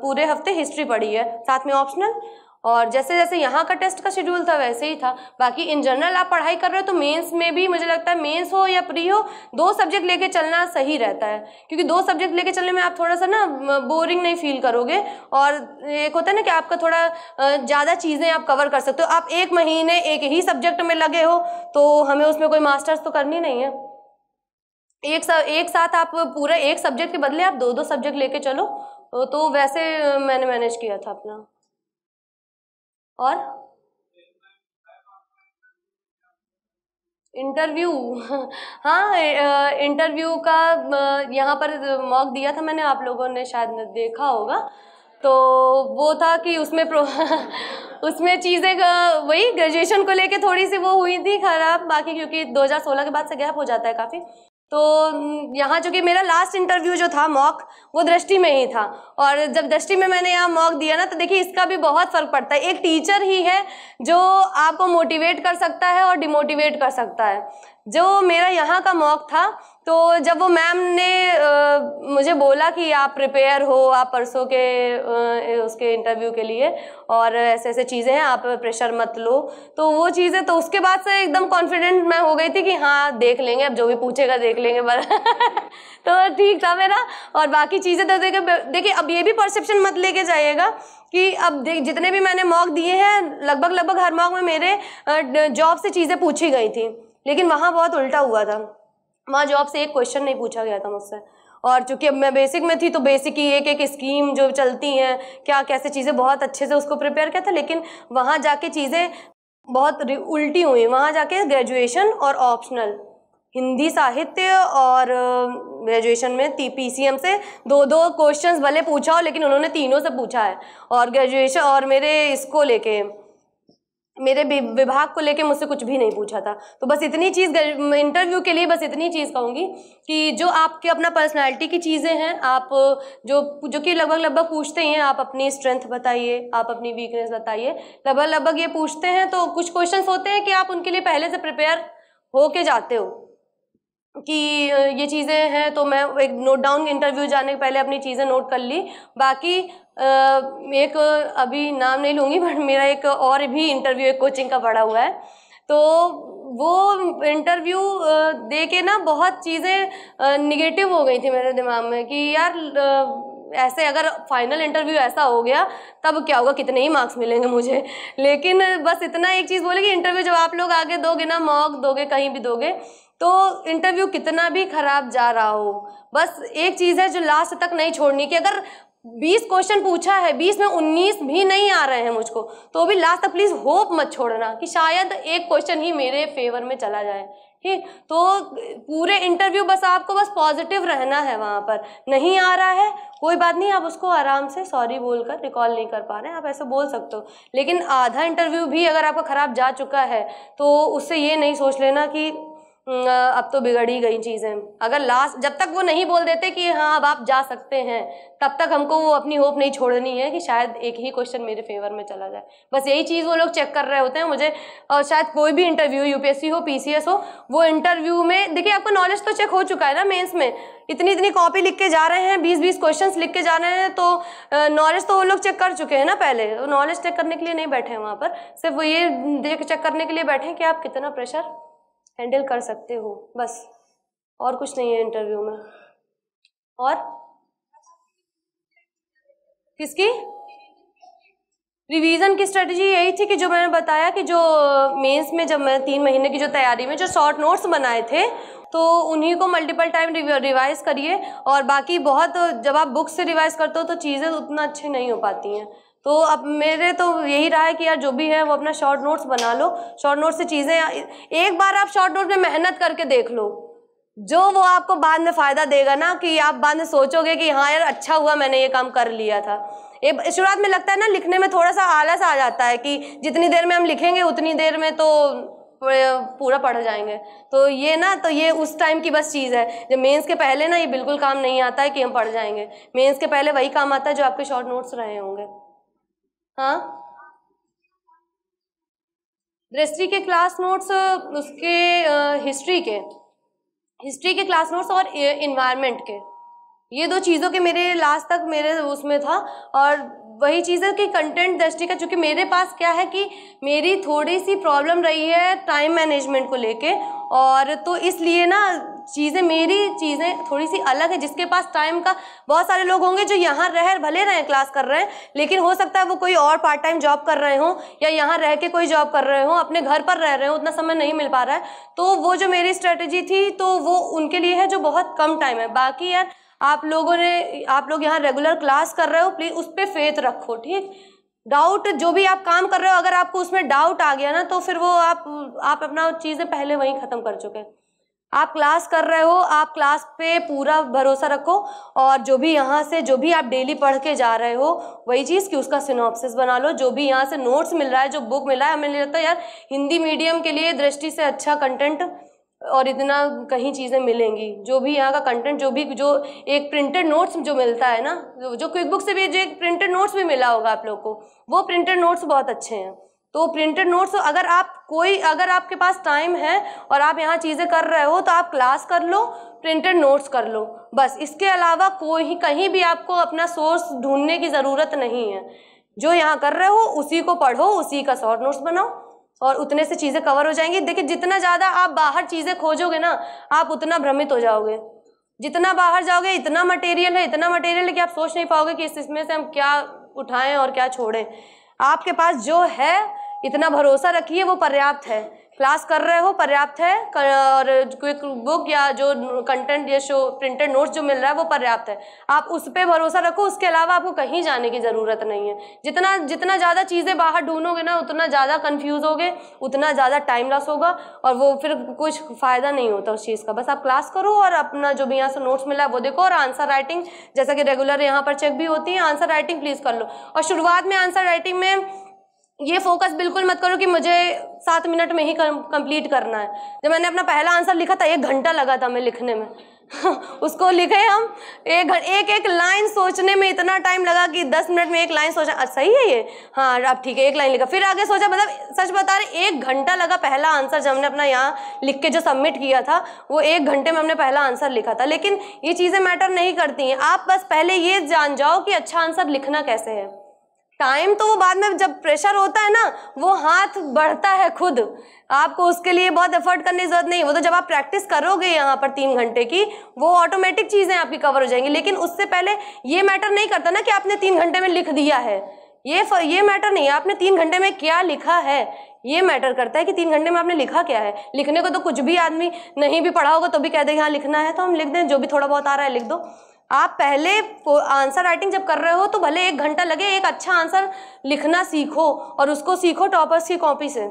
पूरे हफ्ते हिस्ट्री पढ़ी है, साथ में ऑप्शनल, और जैसे जैसे यहाँ का टेस्ट का शेड्यूल था वैसे ही था। बाकी इन जनरल आप पढ़ाई कर रहे हो तो मेंस में भी मुझे लगता है, मेंस हो या प्री हो, 2 सब्जेक्ट लेके चलना सही रहता है, क्योंकि 2 सब्जेक्ट लेके चलने में आप थोड़ा सा ना बोरिंग नहीं फील करोगे, और एक होता है ना कि आपका थोड़ा ज़्यादा चीज़ें आप कवर कर सकते हो। आप 1 महीने एक ही सब्जेक्ट में लगे हो तो हमें उसमें कोई मास्टर्स तो करनी नहीं है, एक साथ आप पूरा एक सब्जेक्ट के बदले आप 2-2 सब्जेक्ट लेके चलो, तो वैसे मैंने मैनेज किया था अपना। और इंटरव्यू हाँ, इंटरव्यू का यहाँ पर मॉक दिया था मैंने, आप लोगों ने शायद देखा होगा, तो वो था कि उसमें उसमें चीज़ें वही ग्रेजुएशन को लेके थोड़ी सी वो हुई थी खराब, बाकी क्योंकि 2016 के बाद से गैप हो जाता है काफ़ी, तो यहाँ चूँकि मेरा लास्ट इंटरव्यू जो था मॉक, वो दृष्टि में ही था, और जब दृष्टि में मैंने यहाँ मॉक दिया ना, तो देखिए इसका भी बहुत फ़र्क पड़ता है। एक टीचर ही है जो आपको मोटिवेट कर सकता है और डिमोटिवेट कर सकता है। जो मेरा यहाँ का मॉक था, तो जब वो मैम ने मुझे बोला कि आप प्रिपेयर हो, आप परसों के उसके इंटरव्यू के लिए, और ऐसे ऐसे चीज़ें हैं, आप प्रेशर मत लो, तो वो चीज़ें, तो उसके बाद से एकदम कॉन्फिडेंट मैं हो गई थी कि हाँ देख लेंगे, अब जो भी पूछेगा देख लेंगे तो ठीक था मेरा। और बाकी चीज़ें तो देखिए अब ये भी परसेप्शन मत लेके जाइएगा कि अब जितने भी मैंने मॉक दिए हैं, लगभग हर मॉक में मेरे जॉब से चीज़ें पूछी गई थी, लेकिन वहाँ बहुत उल्टा हुआ था, वहाँ जॉब से एक क्वेश्चन नहीं पूछा गया था मुझसे। और चूंकि अब मैं बेसिक में थी तो बेसिक की एक स्कीम जो चलती हैं, क्या कैसे चीज़ें, बहुत अच्छे से उसको प्रिपेयर किया था, लेकिन वहाँ जाके चीज़ें बहुत उल्टी हुई। वहाँ जाके ग्रेजुएशन और ऑप्शनल, हिंदी साहित्य और ग्रेजुएशन में PCM से 2-2 क्वेश्चंस भले पूछा हो, लेकिन उन्होंने तीनों से पूछा है, और ग्रेजुएशन और मेरे इसको लेके, मेरे विभाग को लेके मुझसे कुछ भी नहीं पूछा था। तो बस इतनी चीज़ इंटरव्यू के लिए, बस इतनी चीज़ कहूँगी कि जो आपके अपना पर्सनालिटी की चीज़ें हैं, आप जो कि लगभग पूछते ही हैं, आप अपनी स्ट्रेंथ बताइए, आप अपनी वीकनेस बताइए, लगभग ये पूछते हैं। तो कुछ क्वेश्चंस होते हैं कि आप उनके लिए पहले से प्रिपेयर हो के जाते हो कि ये चीज़ें हैं, तो मैं एक नोट डाउन, इंटरव्यू जाने के पहले अपनी चीज़ें नोट कर ली। बाकी एक अभी नाम नहीं लूँगी, बट मेरा एक और भी इंटरव्यू एक कोचिंग का पड़ा हुआ है, तो वो इंटरव्यू दे के ना बहुत चीज़ें निगेटिव हो गई थी मेरे दिमाग में कि यार ऐसे अगर फाइनल इंटरव्यू ऐसा हो गया तब क्या होगा, कितने ही मार्क्स मिलेंगे मुझे। लेकिन बस इतना एक चीज़ बोले कि इंटरव्यू जब आप लोग आगे दोगे ना, मॉक दोगे, कहीं भी दोगे, तो इंटरव्यू कितना भी खराब जा रहा हो, बस एक चीज़ है जो लास्ट तक नहीं छोड़नी, कि अगर 20 क्वेश्चन पूछा है, 20 में 19 भी नहीं आ रहे हैं मुझको, तो भी लास्ट तक प्लीज़ होप मत छोड़ना कि शायद एक क्वेश्चन ही मेरे फेवर में चला जाए। ठीक, तो पूरे इंटरव्यू बस आपको बस पॉजिटिव रहना है। वहाँ पर नहीं आ रहा है कोई बात नहीं, आप उसको आराम से सॉरी बोलकर, रिकॉल नहीं कर पा रहे हैं आप ऐसे बोल सकते हो, लेकिन आधा इंटरव्यू भी अगर आपका ख़राब जा चुका है तो उससे ये नहीं सोच लेना कि अब तो बिगड़ ही गई चीज़ें। अगर लास्ट जब तक वो नहीं बोल देते कि हाँ अब आप जा सकते हैं, तब तक हमको वो अपनी होप नहीं छोड़नी है कि शायद एक ही क्वेश्चन मेरे फेवर में चला जाए। बस यही चीज़ वो लोग चेक कर रहे होते हैं मुझे। और शायद कोई भी इंटरव्यू, यूपीएससी हो, पीसीएस हो, वो इंटरव्यू में देखिए आपका नॉलेज तो चेक हो चुका है ना मेंस में। इतनी कॉपी लिख के जा रहे हैं, 20-20 क्वेश्चंस लिख के जा रहे हैं, तो नॉलेज तो वो लोग चेक कर चुके हैं ना पहले। नॉलेज चेक करने के लिए नहीं बैठे हैं वहाँ पर, सिर्फ वो ये चेक करने के लिए बैठे हैं कि आप कितना प्रेशर हैंडल कर सकते हो, बस। और कुछ नहीं है इंटरव्यू में। और किसकी रिवीजन की स्ट्रेटजी यही थी कि जो मैंने बताया कि जो मेंस में जब मैं 3 महीने की जो तैयारी में जो शॉर्ट नोट्स बनाए थे, तो उन्हीं को मल्टीपल टाइम रिवाइज करिए। और बाकी बहुत जब आप बुक से रिवाइज करते हो तो चीज़ें उतना अच्छी नहीं हो पाती हैं। तो अब मेरे तो यही रहा है कि यार जो भी है वो अपना शॉर्ट नोट्स बना लो। शॉर्ट नोट्स से चीज़ें एक बार आप शॉर्ट नोट में मेहनत करके देख लो, जो वो आपको बाद में फ़ायदा देगा ना, कि आप बाद में सोचोगे कि हाँ यार अच्छा हुआ मैंने ये काम कर लिया था। शुरुआत में लगता है ना लिखने में थोड़ा सा आलस आ जाता है कि जितनी देर में हम लिखेंगे उतनी देर में तो पूरा पढ़ जाएंगे। तो ये उस टाइम की बस चीज़ है। जब मेंस के पहले ना ये बिल्कुल काम नहीं आता है कि हम पढ़ जाएंगे। मेंस के पहले वही काम आता है जो आपके शॉर्ट नोट्स रहे होंगे। हाँ, दृष्टि के क्लास नोट्स, उसके हिस्ट्री के क्लास नोट्स और इन्वायरमेंट के, ये 2 चीज़ों के मेरे लास्ट तक मेरे उसमें था। और वही चीज़ है कि कंटेंट दृष्टि का, चूँकि मेरे पास क्या है कि मेरी थोड़ी सी प्रॉब्लम रही है टाइम मैनेजमेंट को लेके, और तो इसलिए ना मेरी चीज़ें थोड़ी सी अलग है। जिसके पास टाइम का, बहुत सारे लोग होंगे जो यहाँ भले रहे क्लास कर रहे हैं, लेकिन हो सकता है वो कोई और पार्ट टाइम जॉब कर रहे हो या यहाँ रह के कोई जॉब कर रहे हो, अपने घर पर रह रहे हो, उतना समय नहीं मिल पा रहा है। तो वो जो मेरी स्ट्रेटजी थी तो वो उनके लिए है जो बहुत कम टाइम है। बाकी यार आप लोग यहाँ रेगुलर क्लास कर रहे हो, प्लीज़ उस पर फेथ रखो, ठीक। डाउट, जो भी आप काम कर रहे हो, अगर आपको उसमें डाउट आ गया ना तो फिर वो आप अपना चीज़ें पहले वहीं ख़त्म कर चुके हैं। आप क्लास कर रहे हो, आप क्लास पे पूरा भरोसा रखो, और जो भी यहाँ से जो भी आप डेली पढ़ के जा रहे हो वही चीज़ कि उसका सिनॉप्सिस बना लो। जो भी यहाँ से नोट्स मिल रहा है, जो बुक मिल रहा है, हमें लगता है यार हिंदी मीडियम के लिए दृष्टि से अच्छा कंटेंट और इतना कहीं चीज़ें मिलेंगी। जो भी यहाँ का कंटेंट, जो एक प्रिंटेड नोट्स जो मिलता है ना, जो क्विक बुक से भी जो एक प्रिंटेड नोट्स भी मिला होगा आप लोग को, वो प्रिंटेड नोट्स बहुत अच्छे हैं। तो प्रिंटेड नोट्स अगर आपके पास टाइम है और आप यहाँ चीज़ें कर रहे हो तो आप क्लास कर लो, प्रिंटेड नोट्स कर लो, बस। इसके अलावा कहीं भी आपको अपना सोर्स ढूंढने की ज़रूरत नहीं है। जो यहाँ कर रहे हो उसी को पढ़ो, उसी का शॉर्ट नोट्स बनाओ, और उतने से चीज़ें कवर हो जाएंगी। देखिए जितना ज़्यादा आप बाहर चीज़ें खोजोगे ना, आप उतना भ्रमित हो जाओगे। जितना बाहर जाओगे इतना मटेरियल है कि आप सोच नहीं पाओगे कि इसमें से हम क्या उठाएं और क्या छोड़ें। आपके पास जो है इतना भरोसा रखिए, वो पर्याप्त है। क्लास कर रहे हो पर्याप्त है, और क्विक बुक या जो कंटेंट या प्रिंटेड नोट्स जो मिल रहा है वो पर्याप्त है। आप उस पर भरोसा रखो, उसके अलावा आपको कहीं जाने की ज़रूरत नहीं है। जितना ज़्यादा चीज़ें बाहर ढूंढोगे ना, उतना ज़्यादा कंफ्यूज होगे, उतना ज़्यादा टाइम लॉस होगा, और वो फिर कुछ फ़ायदा नहीं होता उस चीज़ का। बस आप क्लास करो और अपना जो भी यहाँ से नोट्स मिला है वो देखो, और आंसर राइटिंग जैसा कि रेगुलर यहाँ पर चेक भी होती है, आंसर राइटिंग प्लीज़ कर लो। और शुरुआत में आंसर राइटिंग में ये फोकस बिल्कुल मत करो कि मुझे 7 मिनट में ही कंप्लीट करना है। जब मैंने अपना पहला आंसर लिखा था 1 घंटा लगा था मैं लिखने में उसको लिखे हम एक लाइन सोचने में इतना टाइम लगा कि 10 मिनट में 1 लाइन सोचा, सही है ये, हाँ अब ठीक है 1 लाइन लिखा, फिर आगे सोचा, मतलब सच बता रहे 1 घंटा लगा पहला आंसर। जब हमने अपना यहाँ लिख के जो सबमिट किया था वो 1 घंटे में हमने पहला आंसर लिखा था। लेकिन ये चीज़ें मैटर नहीं करती हैं, आप बस पहले ये जान जाओ कि अच्छा आंसर लिखना कैसे है। टाइम तो वो बाद में जब प्रेशर होता है ना, वो हाथ बढ़ता है खुद, आपको उसके लिए बहुत एफर्ट करने की जरूरत नहीं। वो तो जब आप प्रैक्टिस करोगे यहाँ पर 3 घंटे की, वो ऑटोमेटिक चीज़ें आपकी कवर हो जाएंगी। लेकिन उससे पहले ये मैटर नहीं करता ना कि आपने 3 घंटे में लिख दिया है, ये मैटर नहीं है आपने 3 घंटे में क्या लिखा है, ये मैटर करता है कि 3 घंटे में आपने लिखा क्या है। लिखने को तो कुछ भी आदमी नहीं भी पढ़ा होगा तो भी कह देगा हाँ लिखना है, तो हम लिख दें, जो भी थोड़ा बहुत आ रहा है लिख दो। आप पहले आंसर राइटिंग जब कर रहे हो तो भले 1 घंटा लगे, एक अच्छा आंसर लिखना सीखो, और उसको सीखो टॉपर्स की कॉपी से।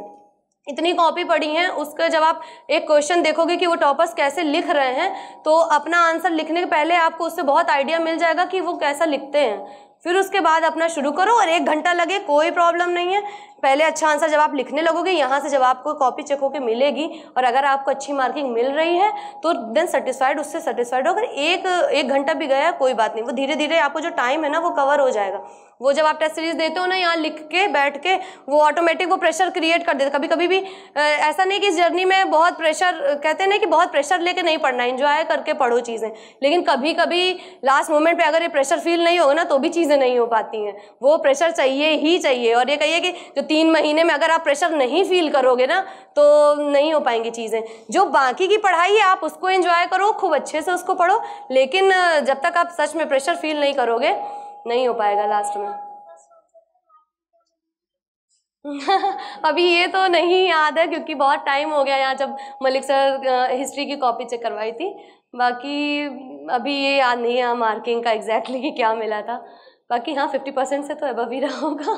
इतनी कॉपी पढ़ी है, उसका जब आप एक क्वेश्चन देखोगे कि वो टॉपर्स कैसे लिख रहे हैं, तो अपना आंसर लिखने के पहले आपको उससे बहुत आइडिया मिल जाएगा कि वो कैसा लिखते हैं। फिर उसके बाद अपना शुरू करो, और 1 घंटा लगे कोई प्रॉब्लम नहीं है। पहले अच्छा आंसर जब आप लिखने लगोगे, यहाँ से जब आपको कॉपी चेक होकर मिलेगी और अगर आपको अच्छी मार्किंग मिल रही है तो देन सेटिस्फाइड, उससे सेटिस्फाइड हो। अगर एक घंटा भी गया कोई बात नहीं, वो धीरे धीरे आपको जो टाइम है ना वो कवर हो जाएगा। वो जब आप टेस्ट सीरीज देते हो ना, यहाँ लिख के बैठ के, वो ऑटोमेटिक वो प्रेशर क्रिएट कर देता। कभी कभी भी ऐसा नहीं कि इस जर्नी में बहुत प्रेशर, कहते हैं ना कि बहुत प्रेशर लेके नहीं पढ़ना, एंजॉय करके पढ़ो चीज़ें, लेकिन कभी कभी लास्ट मोमेंट पे अगर ये प्रेशर फील नहीं होगा ना तो भी चीज़ें नहीं हो पाती हैं। वो प्रेशर चाहिए ही चाहिए। और ये कहिए कि जो 3 महीने में अगर आप प्रेशर नहीं फील करोगे ना तो नहीं हो पाएंगी चीज़ें। जो बाकी की पढ़ाई है आप उसको एंजॉय करो, खूब अच्छे से उसको पढ़ो, लेकिन जब तक आप सच में प्रेशर फील नहीं करोगे नहीं हो पाएगा लास्ट में। अभी ये तो नहीं याद है क्योंकि बहुत टाइम हो गया यहाँ जब मलिक सर हिस्ट्री की कॉपी चेक करवाई थी। बाकी अभी ये याद नहीं है मार्किंग का एग्जैक्टली कि क्या मिला था। बाकी हाँ 50% से तो अबव ही रहा होगा।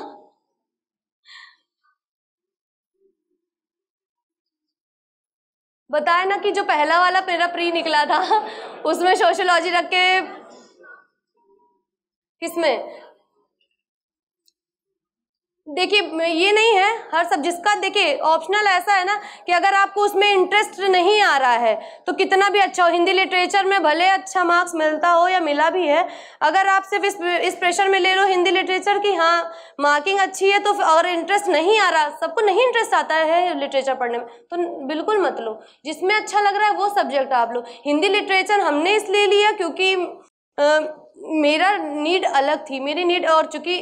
बताया ना कि जो पहला वाला मेरा प्री निकला था उसमें सोशियोलॉजी रख के, किसमें, देखिए ये नहीं है हर सब जिसका, देखिए ऑप्शनल ऐसा है ना कि अगर आपको उसमें इंटरेस्ट नहीं आ रहा है तो कितना भी अच्छा हो, हिंदी लिटरेचर में भले अच्छा मार्क्स मिलता हो या मिला भी है, अगर आप सिर्फ इस प्रेशर में ले लो हिंदी लिटरेचर की हाँ मार्किंग अच्छी है, तो और इंटरेस्ट नहीं आ रहा, सबको नहीं इंटरेस्ट आता है लिटरेचर पढ़ने में, तो बिल्कुल मत लो। जिसमें अच्छा लग रहा है वो सब्जेक्ट आप लो। हिंदी लिटरेचर हमने इसलिए लिया क्योंकि मेरा नीड अलग थी, मेरी नीड, और चूंकि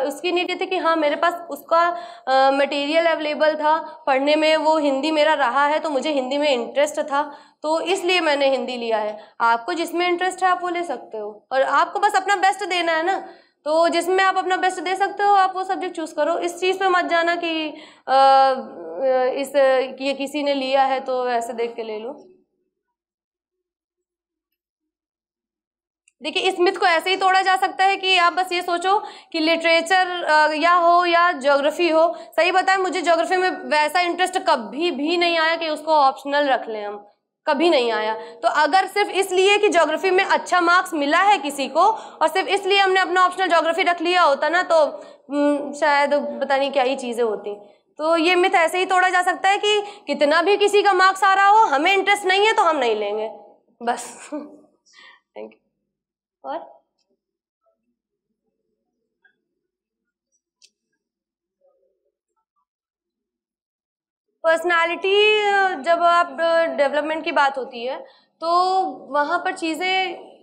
उसकी नीड ये थी कि हाँ मेरे पास उसका मटेरियल अवेलेबल था पढ़ने में, वो हिंदी मेरा रहा है तो मुझे हिंदी में इंटरेस्ट था, तो इसलिए मैंने हिंदी लिया है। आपको जिसमें इंटरेस्ट है आप वो ले सकते हो, और आपको बस अपना बेस्ट देना है ना, तो जिसमें आप अपना बेस्ट दे सकते हो आप वो सब्जेक्ट चूज करो। इस चीज़ पे मत जाना कि ये किसी ने लिया है तो ऐसे देख के ले लो। देखिए इस मिथ को ऐसे ही तोड़ा जा सकता है कि आप बस ये सोचो कि लिटरेचर या हो या ज्योग्राफी हो। सही बताएं मुझे ज्योग्राफी में वैसा इंटरेस्ट कभी भी नहीं आया कि उसको ऑप्शनल रख लें हम, कभी नहीं आया। तो अगर सिर्फ इसलिए कि ज्योग्राफी में अच्छा मार्क्स मिला है किसी को और सिर्फ इसलिए हमने अपना ऑप्शनल ज्योग्राफी रख लिया होता ना तो शायद पता नहीं क्या ही चीज़ें होती। तो ये मिथ ऐसे ही तोड़ा जा सकता है कि कितना भी किसी का मार्क्स आ रहा हो, हमें इंटरेस्ट नहीं है तो हम नहीं लेंगे, बस। Thank you. और पर्सनालिटी, जब आप डेवलपमेंट की बात होती है तो वहाँ पर चीज़ें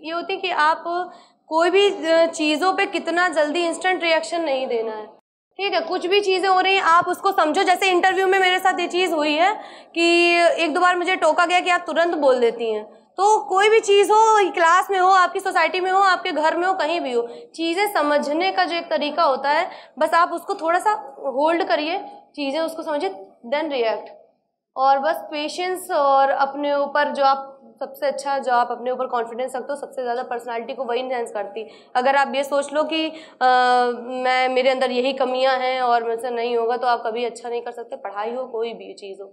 ये होती कि आप कोई भी चीज़ों पे कितना जल्दी इंस्टेंट रिएक्शन नहीं देना है। ठीक है, कुछ भी चीज़ें हो रही हैं आप उसको समझो। जैसे इंटरव्यू में मेरे साथ ये चीज़ हुई है कि 1-2 बार मुझे टोका गया कि आप तुरंत बोल देती हैं। तो कोई भी चीज़ हो, क्लास में हो, आपकी सोसाइटी में हो, आपके घर में हो, कहीं भी हो, चीज़ें समझने का जो एक तरीका होता है, बस आप उसको थोड़ा सा होल्ड करिए, चीज़ें उसको समझिए, देन रिएक्ट। और बस पेशेंस और अपने ऊपर जो आप सबसे अच्छा, जो आप अपने ऊपर कॉन्फिडेंस रखते हो, सबसे ज़्यादा पर्सनालिटी को वही इन्हेंस करती। अगर आप ये सोच लो कि मेरे अंदर यही कमियां हैं और मुझसे नहीं होगा, तो आप कभी अच्छा नहीं कर सकते। पढ़ाई हो, कोई भी चीज़ हो,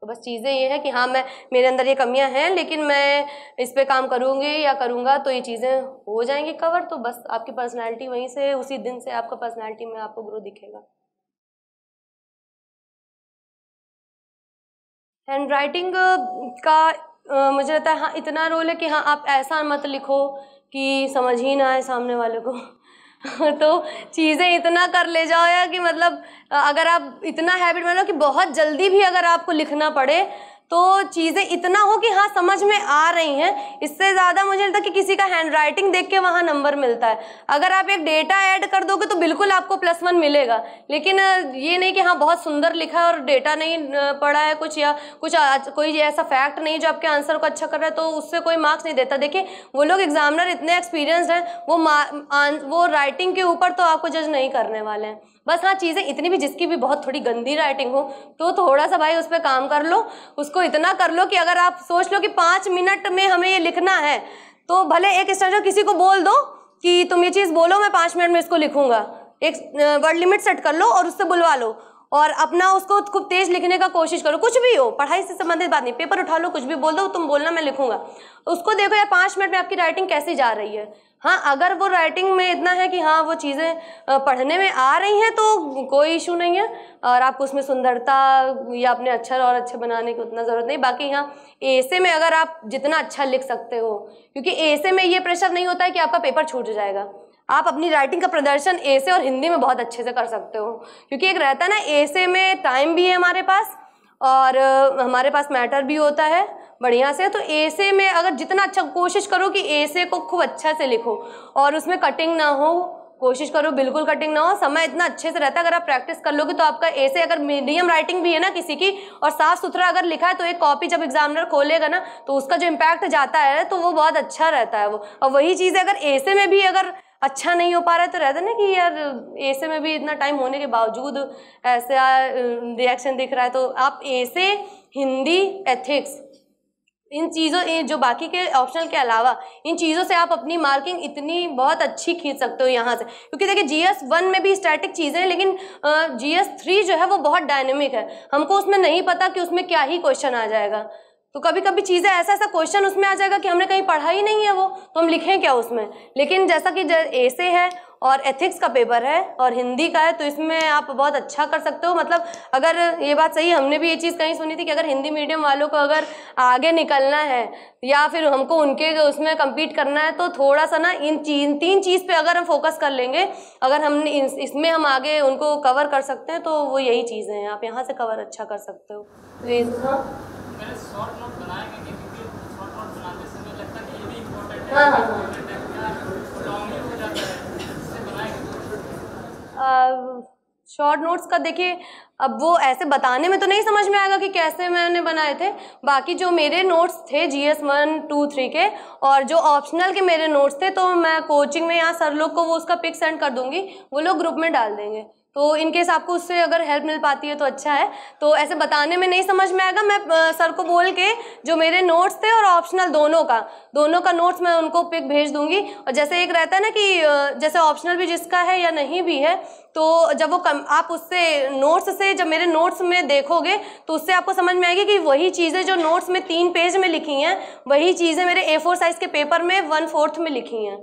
तो बस चीज़ें ये है कि हाँ मेरे अंदर ये कमियां हैं लेकिन मैं इस पे काम करूँगी या करूँगा तो ये चीज़ें हो जाएंगी कवर। तो बस आपकी पर्सनैलिटी वहीं से, उसी दिन से आपका पर्सनैलिटी में आपको ग्रो दिखेगा। हैंड राइटिंग का मुझे लगता है हाँ इतना रोल है कि हाँ आप ऐसा मत लिखो कि समझ ही ना आए सामने वाले को। तो चीज़ें इतना कर ले जाओ या कि मतलब अगर आप इतना हैबिट बनो कि बहुत जल्दी भी अगर आपको लिखना पड़े तो चीज़ें इतना हो कि हाँ समझ में आ रही हैं। इससे ज़्यादा मुझे लगता है कि किसी का हैंड राइटिंग देख के वहाँ नंबर मिलता है। अगर आप एक डेटा ऐड कर दोगे तो बिल्कुल आपको +1 मिलेगा, लेकिन ये नहीं कि हाँ बहुत सुंदर लिखा है और डेटा नहीं पड़ा है कुछ, या कुछ कोई ऐसा फैक्ट नहीं जो आपके आंसर को अच्छा कर रहा है तो उससे कोई मार्क्स नहीं देता। देखिए वो लोग एग्जामिनर इतने एक्सपीरियंस्ड हैं, वो राइटिंग के ऊपर तो आपको जज नहीं करने वाले हैं। बस हाँ चीज़ें इतनी भी, जिसकी भी बहुत थोड़ी गंदी राइटिंग हो तो थोड़ा सा भाई उस पर काम कर लो, उसको इतना कर लो कि अगर आप सोच लो कि 5 मिनट में हमें ये लिखना है तो भले एक स्ट्रेंजर किसी को बोल दो कि तुम ये चीज़ बोलो, मैं 5 मिनट में इसको लिखूंगा। एक वर्ड लिमिट सेट कर लो और उससे बुलवा लो और अपना उसको खूब तेज लिखने का कोशिश करो। कुछ भी हो, पढ़ाई से संबंधित बात नहीं, पेपर उठा लो, कुछ भी बोल दो, तुम बोलना मैं लिखूंगा। उसको देखो यार 5 मिनट में आपकी राइटिंग कैसी जा रही है। हाँ, अगर वो राइटिंग में इतना है कि हाँ वो चीज़ें पढ़ने में आ रही हैं तो कोई इशू नहीं है, और आपको उसमें सुंदरता या अपने अक्षर और अच्छे बनाने की उतना ज़रूरत नहीं। बाकी हाँ, ऐसे में अगर आप जितना अच्छा लिख सकते हो, क्योंकि ऐसे में ये प्रेशर नहीं होता है कि आपका पेपर छूट जाएगा। आप अपनी राइटिंग का प्रदर्शन ऐसे और हिंदी में बहुत अच्छे से कर सकते हो, क्योंकि एक रहता है ना, ऐसे में टाइम भी है हमारे पास और हमारे पास मैटर भी होता है बढ़िया से। तो ऐसे में अगर जितना अच्छा कोशिश करो कि ऐसे को खूब अच्छा से लिखो और उसमें कटिंग ना हो, कोशिश करो बिल्कुल कटिंग ना हो। समय इतना अच्छे से रहता है, अगर आप प्रैक्टिस कर लोगे तो आपका ऐसे, अगर मीडियम राइटिंग भी है ना किसी की और साफ सुथरा अगर लिखा है तो एक कॉपी जब एग्जामिनर खोलेगा ना तो उसका जो इम्पैक्ट जाता है तो वो बहुत अच्छा रहता है वो। और वही चीज़ अगर ऐसे में भी अगर अच्छा नहीं हो पा रहा है तो रहता है ना कि यार ऐसे में भी इतना टाइम होने के बावजूद ऐसा रिएक्शन दिख रहा है, तो आप ऐसे, हिंदी, एथिक्स, इन चीज़ों, जो बाकी के ऑप्शनल के अलावा इन चीज़ों से आप अपनी मार्किंग इतनी बहुत अच्छी खींच सकते हो यहाँ से। क्योंकि देखिए GS 1 में भी स्टैटिक चीज़ें हैं, लेकिन GS 3 जो है वो बहुत डायनेमिक है। हमको उसमें नहीं पता कि उसमें क्या ही क्वेश्चन आ जाएगा, तो कभी कभी चीज़ें ऐसा क्वेश्चन उसमें आ जाएगा कि हमने कहीं पढ़ा ही नहीं है वो, तो हम लिखें क्या उसमें। लेकिन जैसा कि ऐसे है और एथिक्स का पेपर है और हिंदी का है, तो इसमें आप बहुत अच्छा कर सकते हो। मतलब अगर ये बात सही, हमने भी ये चीज़ कहीं सुनी थी कि अगर हिंदी मीडियम वालों को अगर आगे निकलना है या फिर हमको उनके उसमें कम्पीट करना है तो थोड़ा सा ना इन 3 चीज़ पे अगर हम फोकस कर लेंगे, अगर हमने इसमें हम आगे उनको कवर कर सकते हैं तो वो यही चीज़ें हैं, आप यहाँ से कवर अच्छा कर सकते हो। मैंने शॉर्ट नोट बनाए हैं क्योंकि शॉर्ट नोट बनाते समय लगता है कि ये भी इम्पोर्टेंट है। हाँ, लॉन्ग ही हो जाता है, इससे बनाए। शॉर्ट नोट्स का देखिए, अब वो ऐसे बताने में तो नहीं समझ में आएगा कि कैसे मैंने बनाए थे। बाकी जो मेरे नोट्स थे GS 1, 2, 3 के, और जो ऑप्शनल के मेरे नोट्स थे, तो मैं कोचिंग में यहाँ सर लोग को वो उसका पिक सेंड कर दूंगी, वो लोग ग्रुप में डाल देंगे। तो इनकेस आपको उससे अगर हेल्प मिल पाती है तो अच्छा है। तो ऐसे बताने में नहीं समझ में आएगा, मैं सर को बोल के जो मेरे नोट्स थे और ऑप्शनल दोनों का नोट्स मैं उनको पिक भेज दूंगी। और जैसे एक रहता है ना कि जैसे ऑप्शनल भी जिसका है या नहीं भी है, तो जब वो आप उससे नोट्स से जब मेरे नोट्स में देखोगे तो उससे आपको समझ में आएगी कि वही चीज़ें जो नोट्स में 3 पेज में लिखी हैं, वही चीज़ें मेरे A4 साइज़ के पेपर में 1/4 में लिखी हैं।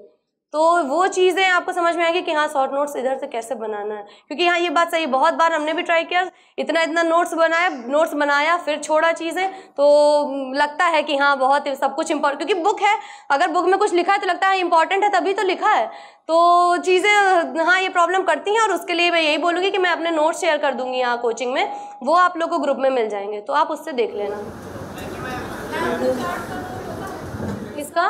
तो वो चीज़ें आपको समझ में आएगी कि हाँ शॉर्ट नोट्स इधर से कैसे बनाना है। क्योंकि हाँ ये बात सही, बहुत बार हमने भी ट्राई किया, इतना नोट्स बनाया फिर छोड़ा चीज़ें, तो लगता है कि हाँ बहुत सब कुछ इम्पोर्टेंट, क्योंकि बुक है, अगर बुक में कुछ लिखा है तो लगता है इम्पोर्टेंट है तभी तो लिखा है। तो चीज़ें हाँ ये प्रॉब्लम करती हैं, और उसके लिए मैं यही बोलूँगी कि मैं अपने नोट्स शेयर कर दूँगी यहाँ कोचिंग में, वो आप लोग को ग्रुप में मिल जाएंगे, तो आप उससे देख लेना। इसका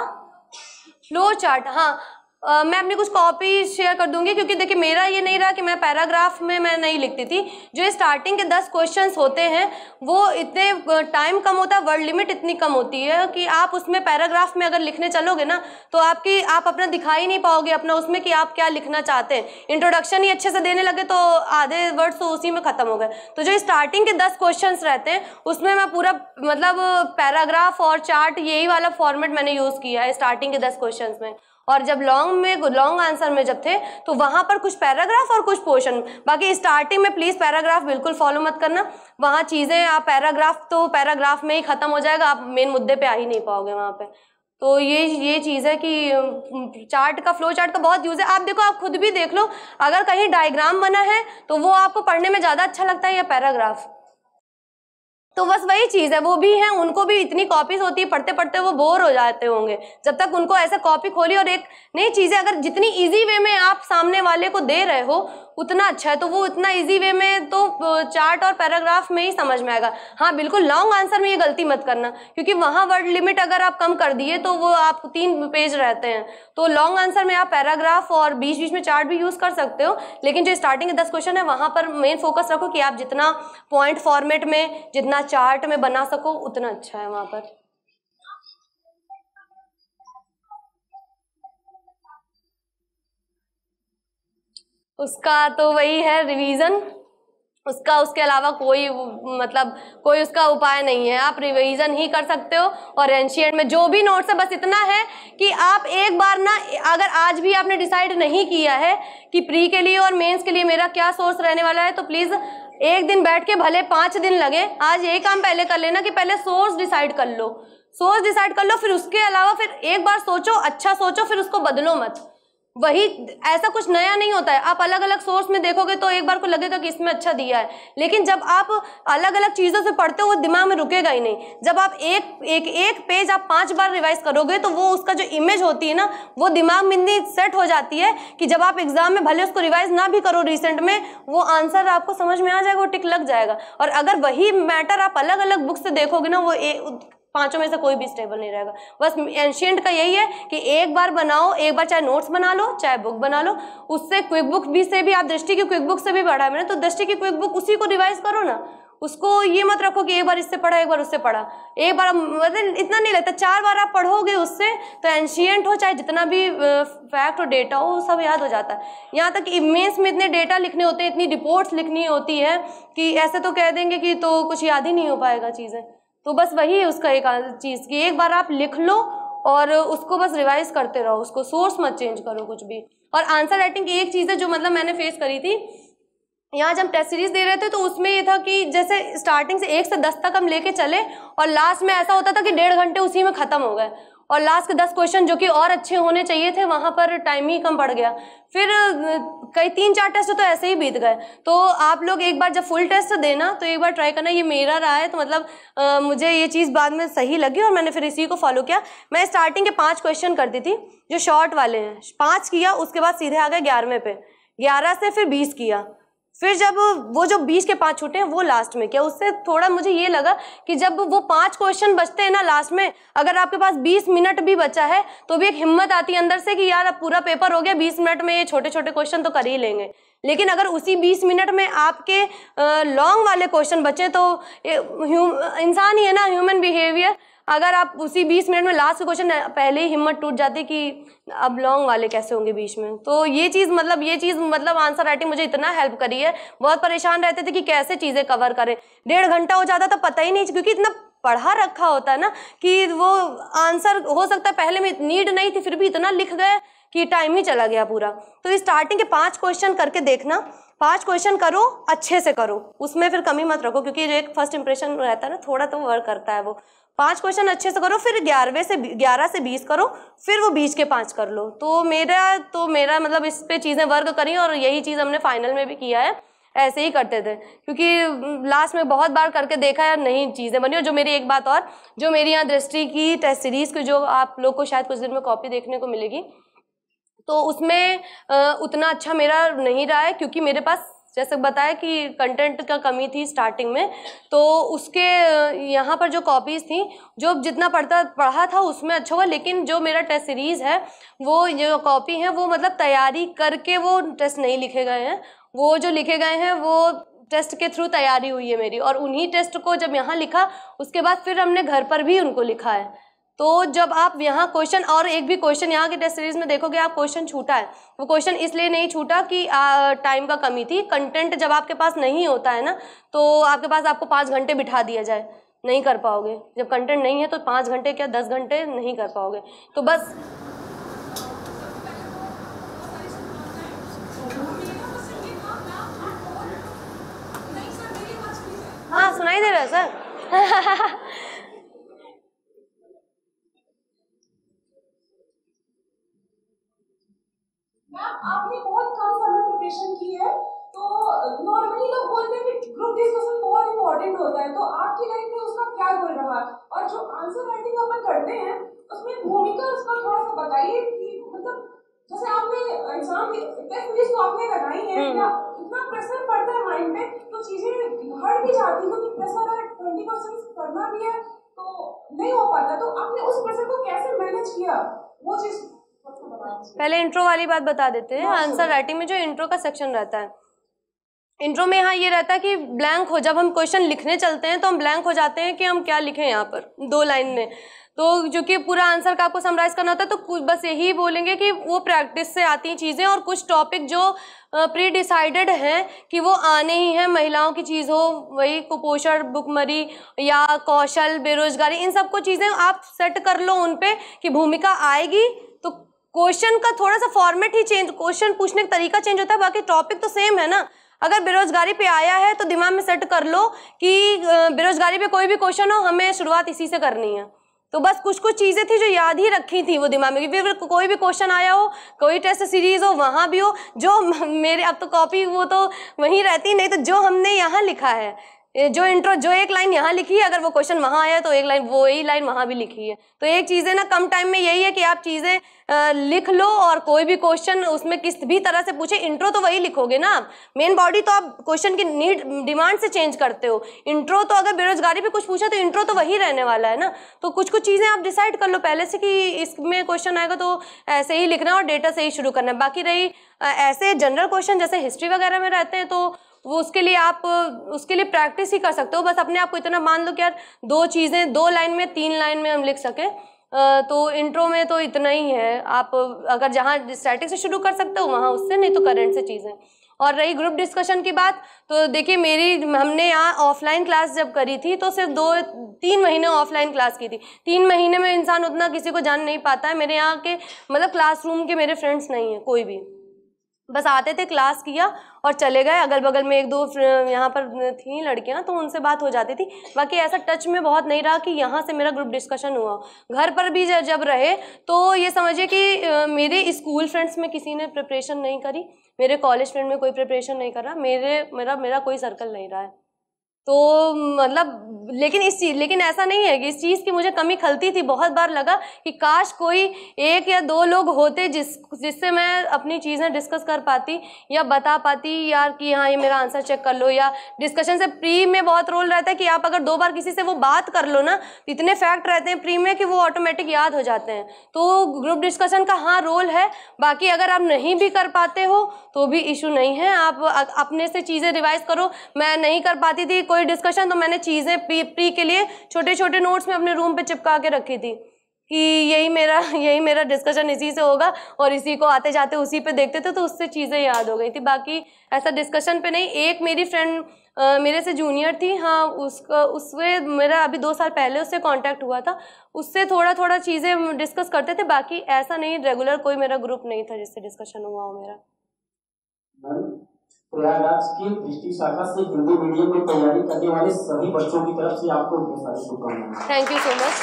फ्लो चार्ट, हाँ मैं अपनी कुछ कॉपी शेयर कर दूंगी, क्योंकि देखिए मेरा ये नहीं रहा कि मैं पैराग्राफ में मैं नहीं लिखती थी। जो स्टार्टिंग के 10 क्वेश्चंस होते हैं वो इतने टाइम कम होता है, वर्ड लिमिट इतनी कम होती है कि आप उसमें पैराग्राफ में अगर लिखने चलोगे ना तो आप अपना दिखा ही नहीं पाओगे अपना उसमें कि आप क्या लिखना चाहते हैं। इंट्रोडक्शन ही अच्छे से देने लगे तो आधे वर्ड्स तो उसी में खत्म हो गए। तो जो स्टार्टिंग के 10 क्वेश्चंस रहते हैं उसमें मैं पूरा मतलब पैराग्राफ और चार्ट यही वाला फॉर्मेट मैंने यूज़ किया है स्टार्टिंग के 10 क्वेश्चंस में। और जब लॉन्ग आंसर में जब थे तो वहां पर कुछ पैराग्राफ और कुछ पोर्शन, बाकी स्टार्टिंग में प्लीज पैराग्राफ बिल्कुल फॉलो मत करना, वहां चीजें आप पैराग्राफ में ही खत्म हो जाएगा, आप मेन मुद्दे पे आ ही नहीं पाओगे वहां पे। तो ये चीज़ है कि चार्ट का, फ्लो चार्ट का बहुत यूज़ है। आप देखो, आप खुद भी देख लो, अगर कहीं डायग्राम बना है तो वो आपको पढ़ने में ज़्यादा अच्छा लगता है या पैराग्राफ, तो बस वही चीज़ है। वो भी है, उनको भी इतनी कॉपीज होती है, पढ़ते पढ़ते वो बोर हो जाते होंगे। जब तक उनको ऐसे कॉपी खोली और एक नई चीज़ें अगर जितनी इजी वे में आप सामने वाले को दे रहे हो उतना अच्छा है, तो वो उतना इजी वे में तो चार्ट और पैराग्राफ में ही समझ में आएगा। हाँ बिल्कुल, लॉन्ग आंसर में ये गलती मत करना, क्योंकि वहाँ वर्ड लिमिट अगर आप कम कर दिए तो वो आप 3 पेज रहते हैं। तो लॉन्ग आंसर में आप पैराग्राफ और बीच बीच में चार्ट भी यूज़ कर सकते हो, लेकिन जो स्टार्टिंग के 10 क्वेश्चन है वहाँ पर मेन फोकस रखो कि आप जितना पॉइंट फॉर्मेट में, जितना चार्ट में बना सको उतना अच्छा है वहाँ पर। उसका तो वही है रिवीजन, उसके अलावा कोई उसका उपाय नहीं है। आप रिवीजन ही कर सकते हो, और एंशिएंट में जो भी नोट्स है बस इतना है कि आप एक बार ना, अगर आज भी आपने डिसाइड नहीं किया है कि प्री के लिए और मेंस के लिए मेरा क्या सोर्स रहने वाला है, तो प्लीज़ एक दिन बैठ के भले 5 दिन लगे, आज यही काम पहले कर लेना कि पहले सोर्स डिसाइड कर लो, सोर्स डिसाइड कर लो, फिर उसके अलावा फिर एक बार सोचो, अच्छा सोचो, फिर उसको बदलो मत। वही, ऐसा कुछ नया नहीं होता है। आप अलग अलग सोर्स में देखोगे तो एक बार को लगेगा कि इसमें अच्छा दिया है, लेकिन जब आप अलग अलग चीज़ों से पढ़ते हो वो दिमाग में रुकेगा ही नहीं। जब आप एक पेज आप 5 बार रिवाइज करोगे तो वो उसका जो इमेज होती है ना, वो दिमाग में इतनी सेट हो जाती है कि जब आप एग्जाम में भले उसको रिवाइज ना भी करो रिसेंट में, वो आंसर आपको समझ में आ जाएगा, वो टिक लग जाएगा। और अगर वही मैटर आप अलग अलग बुक से देखोगे ना, वो पांचों में से कोई भी स्टेबल नहीं रहेगा। बस एंशिएंट का यही है कि एक बार बनाओ, एक बार चाहे नोट्स बना लो चाहे बुक बना लो, उससे क्विक बुक भी से भी, आप दृष्टि की क्विक बुक से भी पढ़ा है मैंने, तो दृष्टि की क्विक बुक उसी को रिवाइज करो ना। उसको ये मत रखो कि एक बार इससे पढ़ा एक बार उससे पढ़ा, एक बार मतलब इतना नहीं लगता, 4 बार आप पढ़ोगे उससे तो एंशिएंट हो चाहे जितना भी फैक्ट और डेटा हो सब याद हो जाता है। यहाँ तक मेंस में इतने डेटा लिखने होते हैं, इतनी रिपोर्ट्स लिखनी होती है कि ऐसे तो कह देंगे कि तो कुछ याद ही नहीं हो पाएगा चीज़ें। तो बस वही है उसका एक चीज़ कि एक बार आप लिख लो और उसको बस रिवाइज करते रहो, उसको सोर्स मत चेंज करो कुछ भी। और आंसर राइटिंग की एक चीज़ है जो मतलब मैंने फेस करी थी, यहाँ जब टेस्ट सीरीज दे रहे थे तो उसमें ये था कि जैसे स्टार्टिंग से 1 से 10 तक हम लेके चले और लास्ट में ऐसा होता था कि 1.5 घंटे उसी में ख़त्म हो गए, और लास्ट के 10 क्वेश्चन जो कि और अच्छे होने चाहिए थे वहाँ पर टाइम ही कम पड़ गया। फिर कई 3-4 टेस्ट तो ऐसे ही बीत गए। तो आप लोग एक बार जब फुल टेस्ट देना तो एक बार ट्राई करना, ये मेरा रहा है। तो मतलब मुझे ये चीज़ बाद में सही लगी और मैंने फिर इसी को फॉलो किया। मैं स्टार्टिंग के 5 क्वेश्चन करती थी जो शॉर्ट वाले हैं, 5 किया, उसके बाद सीधे आ गए 11वें पे, 11 से फिर 20 किया, फिर जब वो जो 20 के 5 छूटे हैं वो लास्ट में किया। उससे थोड़ा मुझे ये लगा कि जब वो 5 क्वेश्चन बचते हैं ना लास्ट में, अगर आपके पास 20 मिनट भी बचा है तो भी एक हिम्मत आती है अंदर से कि यार अब पूरा पेपर हो गया, 20 मिनट में ये छोटे छोटे क्वेश्चन तो कर ही लेंगे। लेकिन अगर उसी 20 मिनट में आपके लॉन्ग वाले क्वेश्चन बचे तो इंसान ही है ना, ह्यूमन बिहेवियर, अगर आप उसी 20 मिनट में लास्ट के क्वेश्चन पहले ही हिम्मत टूट जाती कि अब लॉन्ग वाले कैसे होंगे बीच में। तो ये चीज़ मतलब आंसर राइटिंग मुझे इतना हेल्प करी है। बहुत परेशान रहते थे कि कैसे चीज़ें कवर करें, 1.5 घंटा हो जाता था पता ही नहीं, क्योंकि इतना पढ़ा रखा होता है ना कि वो आंसर हो सकता है पहले में नीड नहीं थी फिर भी इतना लिख गए कि टाइम ही चला गया पूरा। तो स्टार्टिंग के 5 क्वेश्चन करके देखना, 5 क्वेश्चन करो, अच्छे से करो, उसमें फिर कमी मत रखो, क्योंकि जो एक फर्स्ट इंप्रेशन रहता है ना थोड़ा तो वर्क करता है वो। 5 क्वेश्चन अच्छे से करो, फिर 11 से 20 करो, फिर वो 20 के 5 कर लो। तो मेरा मतलब इस पे चीज़ें वर्क करी और यही चीज़ हमने फाइनल में भी किया है। ऐसे ही करते थे क्योंकि लास्ट में बहुत बार करके देखा है, नई चीज़ें बनी। और जो मेरी एक बात और, जो मेरी यहाँ दृष्टि की टेस्ट सीरीज़ की जो आप लोग को शायद कुछ दिन में कॉपी देखने को मिलेगी, तो उसमें उतना अच्छा मेरा नहीं रहा है, क्योंकि मेरे पास जैसे बताया कि कंटेंट का कमी थी स्टार्टिंग में। तो उसके यहाँ पर जो कॉपीज़ थी, जो जितना पढ़ा था उसमें अच्छा हुआ, लेकिन जो मेरा टेस्ट सीरीज़ है वो जो कॉपी है वो मतलब तैयारी करके वो टेस्ट नहीं लिखे गए हैं, वो जो लिखे गए हैं वो टेस्ट के थ्रू तैयारी हुई है मेरी। और उन्हीं टेस्ट को जब यहाँ लिखा उसके बाद फिर हमने घर पर भी उनको लिखा है। तो जब आप यहाँ क्वेश्चन, और एक भी क्वेश्चन यहाँ के टेस्ट सीरीज में देखोगे आप क्वेश्चन छूटा है, वो क्वेश्चन इसलिए नहीं छूटा कि टाइम का कमी थी। कंटेंट जब आपके पास नहीं होता है ना तो आपके पास आपको 5 घंटे बिठा दिया जाए, नहीं कर पाओगे। जब कंटेंट नहीं है तो 5 घंटे क्या 10 घंटे नहीं कर पाओगे। तो बस हाँ सुनाई दे रहा है सर। आपने बहुत कम समय प्रिपरेशन की है, तो नॉर्मली लोग बोलते हैं कि ग्रुप डिस्कशन बहुत इंपॉर्टेंट होता है, तो आपकी लाइफ में उसका क्या रोल रहा? और जो आंसर राइटिंग अपन करते हैं उसमें भूमिका उसका थोड़ा सा बताइए कि मतलब जैसे आपने एग्जाम टेस्ट सीरीज तो आपने लगाई है, इतना प्रेशर पड़ता है माइंड पे तो चीजें हट भी जाती है, क्योंकि प्रेशर अगर 20% करना भी है तो नहीं हो पाता। तो आपने उस प्रेशर को कैसे मैनेज किया, वो चीज पहले इंट्रो वाली बात बता देते हैं। आंसर राइटिंग में जो इंट्रो का सेक्शन रहता है, इंट्रो में यहाँ ये रहता है कि ब्लैंक हो, जब हम क्वेश्चन लिखने चलते हैं तो हम ब्लैंक हो जाते हैं कि हम क्या लिखें यहाँ पर 2 लाइन में। तो जो कि पूरा आंसर का आपको समराइज करना होता है, तो बस यही बोलेंगे कि वो प्रैक्टिस से आती चीज़ें, और कुछ टॉपिक जो प्री डिसाइडेड हैं कि वो आने ही हैं, महिलाओं की चीज़ हो, वही कुपोषण, भुखमरी या कौशल, बेरोजगारी, इन सबको चीज़ें आप सेट कर लो उन पे कि भूमिका आएगी। तो क्वेश्चन का थोड़ा सा फॉर्मेट ही चेंज, क्वेश्चन पूछने का तरीका चेंज होता है, बाकी टॉपिक तो सेम है ना। अगर बेरोजगारी पे आया है तो दिमाग में सेट कर लो कि बेरोजगारी पे कोई भी क्वेश्चन हो, हमें शुरुआत इसी से करनी है। तो बस कुछ कुछ चीज़ें थी जो याद ही रखी थी वो दिमाग में, फिर कोई भी क्वेश्चन आया हो, कोई टेस्ट सीरीज हो, वहाँ भी हो, जो मेरे अब तो कॉपी वो तो वहीं रहती, नहीं तो जो हमने यहाँ लिखा है, जो इंट्रो, जो एक लाइन यहाँ लिखी है, अगर वो क्वेश्चन वहाँ आया तो एक लाइन, वो ही लाइन वहाँ भी लिखी है। तो एक चीज़ें ना कम टाइम में यही है कि आप चीज़ें लिख लो, और कोई भी क्वेश्चन उसमें किस भी तरह से पूछे, इंट्रो तो वही लिखोगे ना आप, मेन बॉडी तो आप क्वेश्चन की नीड डिमांड से चेंज करते हो। इंट्रो तो अगर बेरोजगारी पे कुछ पूछा तो इंट्रो तो वही रहने वाला है ना। तो कुछ कुछ चीज़ें आप डिसाइड कर लो पहले से कि इसमें क्वेश्चन आएगा तो ऐसे ही लिखना और डेटा से ही शुरू करना है। बाकी रही ऐसे जनरल क्वेश्चन जैसे हिस्ट्री वगैरह में रहते हैं तो वो उसके लिए आप उसके लिए प्रैक्टिस ही कर सकते हो। बस अपने आप को इतना मान लो कि यार 2 चीज़ें 2 लाइन में 3 लाइन में हम लिख सकें, तो इंट्रो में तो इतना ही है। आप अगर जहाँ स्टैटिक से शुरू कर सकते हो वहाँ उससे, नहीं तो करंट से चीज़ें। और रही ग्रुप डिस्कशन की बात, तो देखिए हमने यहाँ ऑफलाइन क्लास जब करी थी तो सिर्फ 2-3 महीने ऑफलाइन क्लास की थी। 3 महीने में इंसान उतना किसी को जान नहीं पाता है। मेरे यहाँ के मतलब क्लासरूम के मेरे फ्रेंड्स नहीं हैं कोई भी, बस आते थे, क्लास किया और चले गए। अगल बगल में 1-2 यहाँ पर थी लड़कियाँ, तो उनसे बात हो जाती थी। बाकी ऐसा टच में बहुत नहीं रहा कि यहाँ से मेरा ग्रुप डिस्कशन हुआ। घर पर भी जब रहे तो ये समझिए कि मेरे स्कूल फ्रेंड्स में किसी ने प्रिपरेशन नहीं करी, मेरे कॉलेज फ्रेंड में कोई प्रिपरेशन नहीं कर रहा, मेरा कोई सर्कल नहीं रहा है। तो मतलब लेकिन ऐसा नहीं है कि इस चीज़ की मुझे कमी खलती थी। बहुत बार लगा कि काश कोई 1 या 2 लोग होते जिससे मैं अपनी चीज़ें डिस्कस कर पाती या बता पाती यार कि हाँ ये मेरा आंसर चेक कर लो। या डिस्कशन से प्री में बहुत रोल रहता है कि आप अगर 2 बार किसी से वो बात कर लो ना, तो इतने फैक्ट रहते हैं प्री में कि वो ऑटोमेटिक याद हो जाते हैं। तो ग्रुप डिस्कशन का हाँ रोल है। बाकी अगर आप नहीं भी कर पाते हो तो भी इशू नहीं है, आप अपने से चीज़ें रिवाइज करो। मैं नहीं कर पाती थी कोई डिस्कशन, तो मैंने चीज़ें प्री के लिए छोटे छोटे नोट्स में अपने रूम पे चिपका के रखी थी कि यही मेरा डिस्कशन इसी से होगा, और इसी को आते जाते उसी पे देखते थे तो उससे चीज़ें याद हो गई थी। बाकी ऐसा डिस्कशन पे नहीं। एक मेरी फ्रेंड मेरे से जूनियर थी, हाँ उससे मेरा अभी 2 साल पहले उससे कांटेक्ट हुआ था, उससे थोड़ा चीज़ें डिस्कस करते थे। बाकी ऐसा नहीं रेगुलर कोई मेरा ग्रुप नहीं था जिससे डिस्कशन हुआ हो मेरा। प्रयागराज की दृष्टि शाखा से हिंदी मीडियम में तैयारी करने वाले सभी बच्चों की तरफ से आपको ढेर सारी शुभकामनाएं। Thank you so much.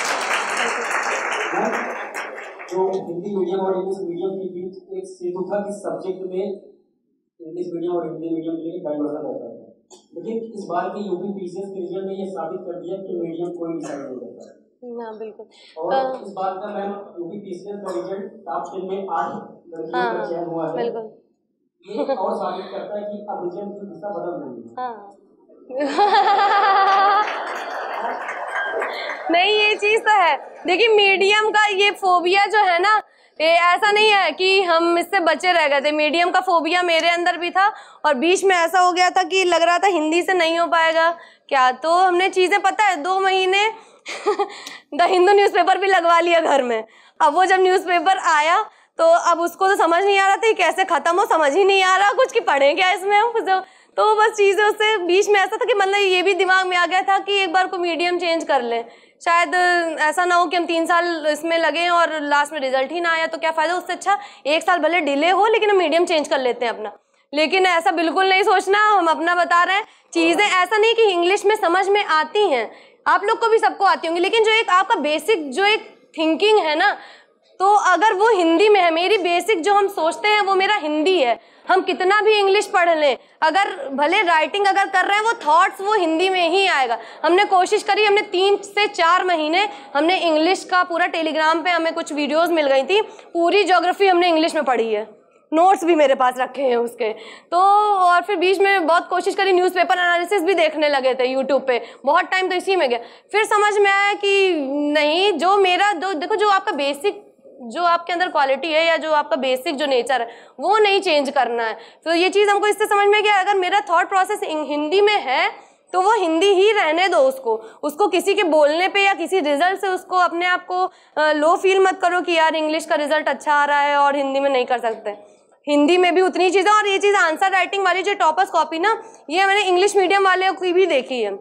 जो हिंदी मीडियम और इंग्लिश मीडियम के बीच एक सेतु था कि सब्जेक्ट में इंग्लिश मीडियम और हिंदी मीडियम के लिए डाइवर्सन रहता है, लेकिन इस बार के यूपी पीसीएस के रिजल्ट ने यह साबित कर दिया कि मीडियम कोई डिसाइड नहीं करता है। हाँ बिल्कुल। और इस बार का मैम यूपी पीसीएस का रिजल्ट टॉप 10 में 8 लड़कियों का चयन हुआ है। बिल्कुल। ये और साबित करता है कि अब विजन की दिशा बदल रही है। हाँ। नहीं ये चीज तो है। देखिए मीडियम का ये फोबिया जो है ना, ये ऐसा नहीं है कि हम इससे बचे रह गए थे। मीडियम का फोबिया मेरे अंदर भी था, और बीच में ऐसा हो गया था कि लग रहा था हिंदी से नहीं हो पाएगा क्या। तो हमने चीजें पता है 2 महीने द हिंदू न्यूज़पेपर भी लगवा लिया घर में। अब वो जब न्यूज़पेपर आया तो अब उसको तो समझ नहीं आ रहा था कैसे खत्म हो, समझ ही नहीं आ रहा कुछ कि पढ़े क्या इसमें हम। तो बस चीज़ें उससे बीच में ऐसा था कि मतलब ये भी दिमाग में आ गया था कि एक बार को मीडियम चेंज कर लें। शायद ऐसा ना हो कि हम 3 साल इसमें लगे और लास्ट में रिजल्ट ही ना आया तो क्या फ़ायदा। उससे अच्छा 1 साल भले डिले हो लेकिन हम मीडियम चेंज कर लेते हैं अपना। लेकिन ऐसा बिल्कुल नहीं सोचना, हम अपना बता रहे हैं। चीज़ें ऐसा नहीं कि इंग्लिश में समझ में आती हैं, आप लोग को भी सबको आती होंगी, लेकिन जो एक आपका बेसिक जो एक थिंकिंग है ना, तो अगर वो हिंदी में है, मेरी बेसिक जो हम सोचते हैं वो मेरा हिंदी है। हम कितना भी इंग्लिश पढ़ लें, अगर भले राइटिंग अगर कर रहे हैं वो थॉट्स वो हिंदी में ही आएगा। हमने कोशिश करी, हमने 3 से 4 महीने हमने इंग्लिश का पूरा टेलीग्राम पे हमें कुछ वीडियोस मिल गई थी, पूरी ज्योग्राफी हमने इंग्लिश में पढ़ी है, नोट्स भी मेरे पास रखे हैं उसके। तो और फिर बीच में बहुत कोशिश करी, न्यूज़पेपर एनालिसिस भी देखने लगे थे यूट्यूब पे, बहुत टाइम तो इसी में गया। फिर समझ में आया कि नहीं, जो मेरा देखो जो आपका बेसिक जो आपके अंदर क्वालिटी है या जो आपका बेसिक जो नेचर है वो नहीं चेंज करना है। तो ये चीज़ हमको इससे समझ में गया, अगर मेरा थॉट प्रोसेस हिंदी में है तो वो हिंदी ही रहने दो। उसको किसी के बोलने पे या किसी रिजल्ट से उसको अपने आप को लो फील मत करो कि यार इंग्लिश का रिजल्ट अच्छा आ रहा है और हिंदी में नहीं कर सकते। हिंदी में भी उतनी चीज़ें, और ये चीज़ आंसर राइटिंग वाली जो टॉपर्स कॉपी ना, ये मैंने इंग्लिश मीडियम वाले की भी देखी है।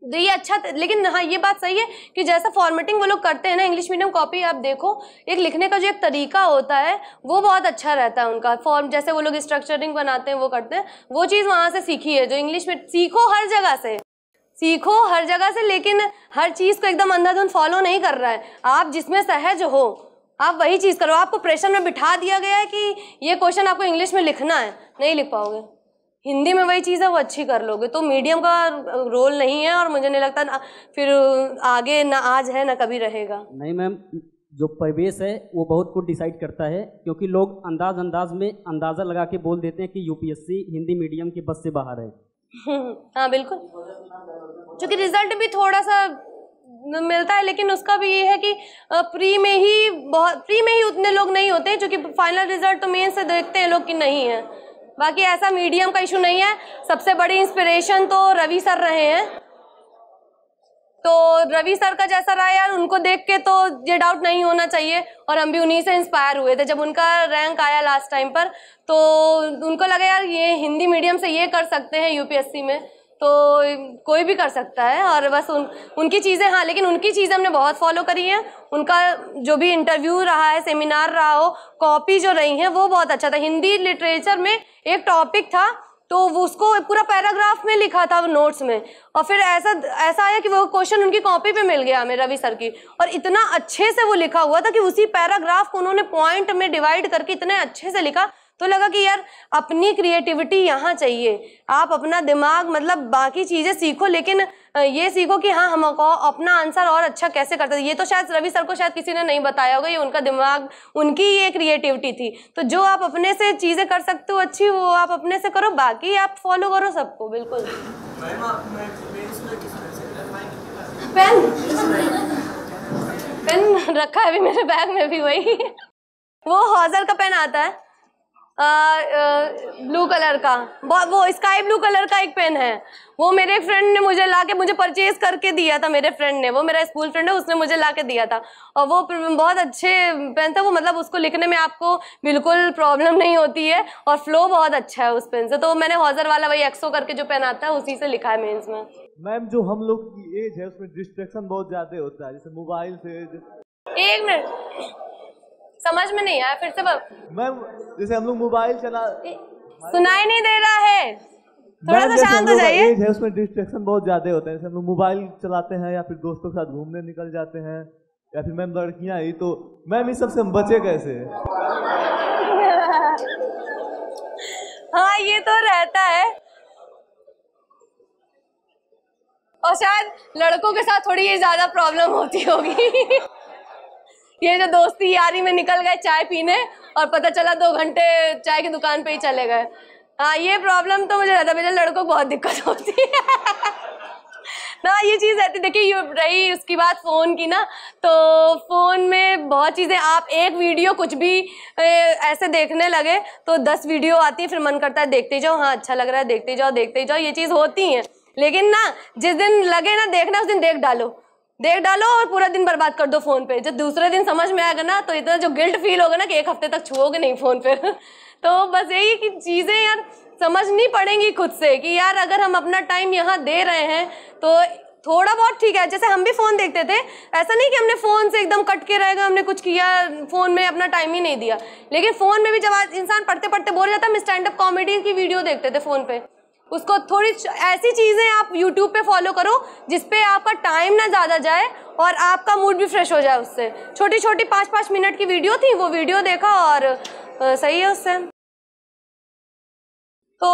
तो ये अच्छा, लेकिन हाँ ये बात सही है कि जैसा फॉर्मेटिंग वो लोग करते हैं ना इंग्लिश मीडियम कॉपी, आप देखो एक लिखने का जो एक तरीका होता है वो बहुत अच्छा रहता है उनका, फॉर्म जैसे वो लोग स्ट्रक्चरिंग बनाते हैं वो करते हैं, वो चीज़ वहाँ से सीखी है जो इंग्लिश में। सीखो हर जगह से, सीखो हर जगह से, लेकिन हर चीज़ को एकदम अंधाधुंध फॉलो नहीं कर रहा है। आप जिसमें सहज हो आप वही चीज़ करो। आपको प्रेशर में बिठा दिया गया है कि ये क्वेश्चन आपको इंग्लिश में लिखना है, नहीं लिख पाओगे। हिंदी में वही चीज़ है वो अच्छी कर लोगे। तो मीडियम का रोल नहीं है और मुझे नहीं लगता ना फिर आगे ना आज है ना कभी रहेगा। नहीं मैम, जो परिवेश है वो बहुत कुछ डिसाइड करता है, क्योंकि लोग अंदाज में अंदाज़ा लगा के बोल देते हैं कि यूपीएससी हिंदी मीडियम की बस से बाहर है। हाँ बिल्कुल, क्योंकि रिजल्ट भी थोड़ा सा मिलता है, लेकिन उसका भी ये है कि प्री में ही उतने लोग नहीं होते हैं, क्योंकि फाइनल रिजल्ट तो मेन से देखते हैं लोग कि नहीं है। बाकी ऐसा मीडियम का इशू नहीं है। सबसे बड़ी इंस्पिरेशन तो रवि सर रहे हैं, तो रवि सर का जैसा रहा यार उनको देख के तो ये डाउट नहीं होना चाहिए, और हम भी उन्हीं से इंस्पायर हुए थे। जब उनका रैंक आया लास्ट टाइम पर तो उनको लगा यार ये हिंदी मीडियम से ये कर सकते हैं यूपीएससी में, तो कोई भी कर सकता है। और बस उनकी चीज़ें, हाँ लेकिन उनकी चीज़ें हमने बहुत फॉलो करी हैं। उनका जो भी इंटरव्यू रहा है, सेमिनार रहा हो, कॉपी जो रही है वो बहुत अच्छा था। हिंदी लिटरेचर में एक टॉपिक था तो वो उसको पूरा पैराग्राफ में लिखा था नोट्स में, और फिर ऐसा आया कि वो क्वेश्चन उनकी कॉपी पे मिल गया हमें रवि सर की, और इतना अच्छे से वो लिखा हुआ था कि उसी पैराग्राफ को उन्होंने पॉइंट में डिवाइड करके इतने अच्छे से लिखा। तो लगा कि यार अपनी क्रिएटिविटी यहाँ चाहिए। आप अपना दिमाग मतलब बाकी चीज़ें सीखो, लेकिन ये सीखो कि हाँ हमको अपना आंसर और अच्छा कैसे करते हैं। ये तो शायद रवि सर को शायद किसी ने नहीं बताया होगा, ये उनका दिमाग, उनकी ये क्रिएटिविटी थी। तो जो आप अपने से चीज़ें कर सकते हो अच्छी, वो आप अपने से करो, बाकी आप फॉलो करो सबको। बिल्कुल। पेन रखा है अभी मेरे बैग में भी, वही वो हॉजर का पेन आता है ब्लू कलर का, वो स्काई ब्लू कलर का एक पेन है। वो मेरे एक फ्रेंड ने मुझे लाके मुझे परचेज करके दिया था, मेरे फ्रेंड ने, वो मेरा स्कूल फ्रेंड है, उसने मुझे लाके दिया था। और वो बहुत अच्छे पेन था वो, मतलब उसको लिखने में आपको बिल्कुल प्रॉब्लम नहीं होती है और फ्लो बहुत अच्छा है उस पेन से। तो मैंने हॉजर वाला वही एक्सो करके जो पेन आता है उसी से लिखा है मेंस में। मैम जो हम लोग की एज है उसमें डिस्ट्रैक्शन बहुत ज्यादा होता है, जैसे मोबाइल से। एक मिनट समझ में नहीं आया, फिर से मैम जैसे हम लोग मोबाइल चला, सुनाई नहीं दे रहा है, थोड़ा सा शांत हो जाइए। एज है उसमें डिस्ट्रैक्शन बहुत ज्यादा होता है, जैसे हम लोग मोबाइल चलाते हैं या फिर दोस्तों के साथ घूमने निकल जाते हैं, या फिर मैम लड़कियां ही, तो मैम इस सबसे हम बचे कैसे? हाँ ये तो रहता है, और शायद लड़कों के साथ थोड़ी ये ज्यादा प्रॉब्लम होती होगी। ये जो दोस्ती यारी में निकल गए चाय पीने और पता चला 2 घंटे चाय की दुकान पे ही चले गए। हाँ ये प्रॉब्लम तो मुझे रहता है, लड़कों को बहुत दिक्कत होती है ना, ये चीज़ रहती। देखिए रही उसकी बात फ़ोन की ना, तो फ़ोन में बहुत चीज़ें, आप एक वीडियो कुछ भी ऐसे देखने लगे तो 10 वीडियो आती है, फिर मन करता है देखते जाओ, हाँ अच्छा लग रहा है देखते जाओ, ये चीज़ होती है। लेकिन ना जिस दिन लगे ना देखना उस दिन देख डालो और पूरा दिन बर्बाद कर दो फोन पे। जब दूसरे दिन समझ में आएगा ना तो इतना जो गिल्ट फील होगा ना कि 1 हफ्ते तक छुओगे नहीं फोन पे। तो बस यही कि चीजें यार समझनी पड़ेंगी खुद से कि यार अगर हम अपना टाइम यहाँ दे रहे हैं तो थोड़ा बहुत ठीक है। जैसे हम भी फोन देखते थे, ऐसा नहीं कि हमने फोन से एकदम कट के रह गए, हमने कुछ किया फोन में अपना टाइम ही नहीं दिया। लेकिन फोन में भी जब आज इंसान पढ़ते पढ़ते बोर हो जाता है, हम स्टैंड अप कॉमेडी की वीडियो देखते थे फोन पे, उसको थोड़ी ऐसी चीज़ें आप YouTube पे फॉलो करो जिसपे आपका टाइम ना ज़्यादा जाए और आपका मूड भी फ्रेश हो जाए उससे। छोटी छोटी 5-5 मिनट की वीडियो थी, वो वीडियो देखा और सही है उससे। तो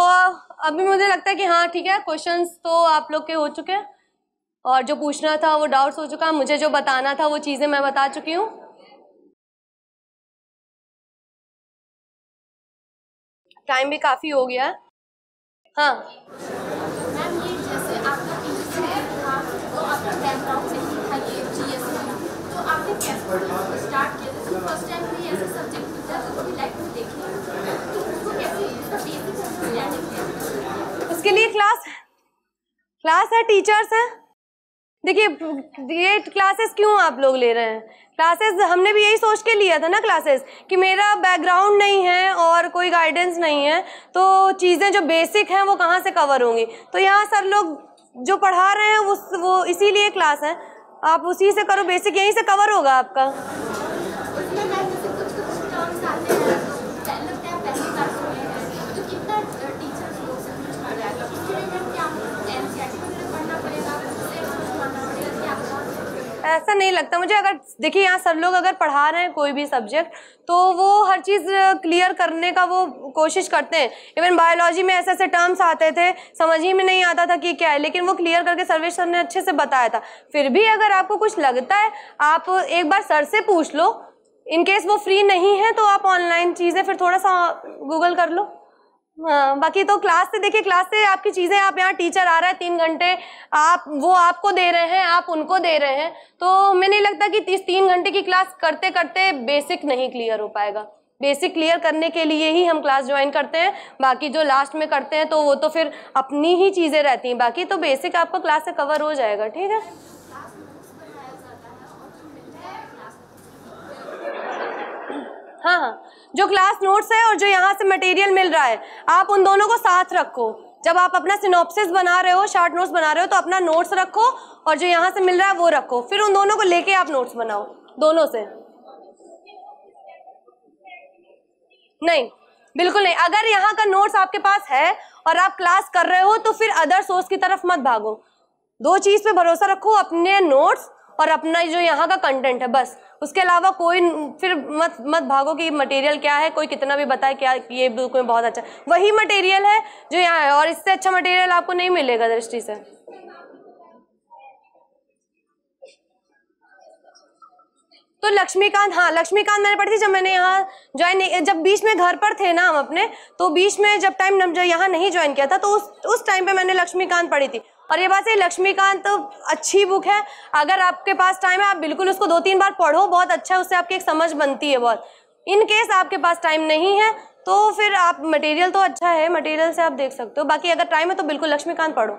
अभी मुझे लगता है कि हाँ ठीक है, क्वेश्चंस तो आप लोग के हो चुके हैं और जो पूछना था वो डाउट्स हो चुका है, मुझे जो बताना था वो चीज़ें मैं बता चुकी हूँ। टाइम भी काफ़ी हो गया है। हाँ मैम ये जैसे आपका था तो आपका बैकग्राउंड से ही था ये जीएस वाला, तो आपने कैसे स्टार्ट किया? जैसे फर्स्ट टाइम में ऐसा सब्जेक्ट मिलता है तो कभी लाइफ में देखिए, तो उसको कैसे इसका बेसिक अंडरस्टैंडिंग है? उसके लिए क्लास है, टीचर्स हैं। देखिए ये क्लासेस क्यों आप लोग ले रहे हैं? क्लासेस हमने भी यही सोच के लिया था ना क्लासेस, कि मेरा बैकग्राउंड नहीं है और कोई गाइडेंस नहीं है तो चीज़ें जो बेसिक हैं वो कहाँ से कवर होंगी। तो यहाँ सर लोग जो पढ़ा रहे हैं वो इसीलिए क्लास है, आप उसी से करो, बेसिक यहीं से कवर होगा आपका। उसमें मैं जैसे कुछ टर्म्स आते हैं तो लगता है पहली क्लास में है तो कितना टीचर्स लोग से कुछ पढ़ जाएगा, उसके लिए फिर क्या एनसीईआरटी वगैरह पढ़ना पड़ेगा, उससे कुछ पढ़ना पड़ेगा, क्या आपका? ऐसा नहीं लगता मुझे। अगर देखिए यहाँ सर लोग अगर पढ़ा रहे हैं कोई भी सब्जेक्ट तो वो हर चीज़ क्लियर करने का वो कोशिश करते हैं। इवन बायोलॉजी में ऐसे ऐसे टर्म्स आते थे समझ ही में नहीं आता था कि क्या है, लेकिन वो क्लियर करके सर्वेश सर ने अच्छे से बताया था। फिर भी अगर आपको कुछ लगता है आप एक बार सर से पूछ लो, इन केस वो फ्री नहीं है तो आप ऑनलाइन चीज़ें फिर थोड़ा सा गूगल कर लो। हाँ, बाकी तो क्लास से देखिए, क्लास से आपकी चीज़ें, आप यहाँ टीचर आ रहा है 3 घंटे, आप वो आपको दे रहे हैं, आप उनको दे रहे हैं, तो मैं नहीं लगता कि इस 3 घंटे की क्लास करते करते बेसिक नहीं क्लियर हो पाएगा। बेसिक क्लियर करने के लिए ही हम क्लास ज्वाइन करते हैं, बाकी जो लास्ट में करते हैं तो वो तो फिर अपनी ही चीज़ें रहती हैं, बाकी तो बेसिक आपका क्लास से कवर हो जाएगा। ठीक है, हाँ हाँ, जो क्लास नोट्स है और जो यहाँ से मटेरियल मिल रहा है आप उन दोनों को साथ रखो। जब आप अपना सिनॉप्सिस बना रहे हो, शॉर्ट नोट्स बना रहे हो, तो अपना नोट्स रखो और जो यहाँ से मिल रहा है वो रखो, फिर उन दोनों को लेके आप नोट्स बनाओ दोनों से। नहीं, बिल्कुल नहीं। अगर यहाँ का नोट्स आपके पास है और आप क्लास कर रहे हो तो फिर अदर सोर्स की तरफ मत भागो। 2 चीज़ पे भरोसा रखो, अपने नोट्स और अपना जो यहाँ का कंटेंट है, बस। उसके अलावा कोई फिर मत भागो कि मटेरियल क्या है, कोई कितना भी बताए क्या ये बिल्कुल बहुत अच्छा, वही मटेरियल है जो यहाँ है और इससे अच्छा मटेरियल आपको नहीं मिलेगा दृष्टि से। तो लक्ष्मीकांत, हाँ लक्ष्मीकांत मैंने पढ़ी थी जब मैंने यहाँ ज्वाइन, जब बीच में घर पर थे ना हम अपने, तो बीच में जब टाइम जब यहाँ नहीं ज्वाइन किया था तो उस टाइम पे मैंने लक्ष्मीकांत पढ़ी थी। और ये बात है, लक्ष्मीकांत तो अच्छी बुक है, अगर आपके पास टाइम है आप बिल्कुल उसको 2-3 बार पढ़ो, बहुत अच्छा है, उससे आपकी एक समझ बनती है बहुत। इन केस आपके पास टाइम नहीं है तो फिर आप मटेरियल तो अच्छा है, मटेरियल से आप देख सकते हो, बाकी अगर टाइम है तो बिल्कुल लक्ष्मीकांत पढ़ो।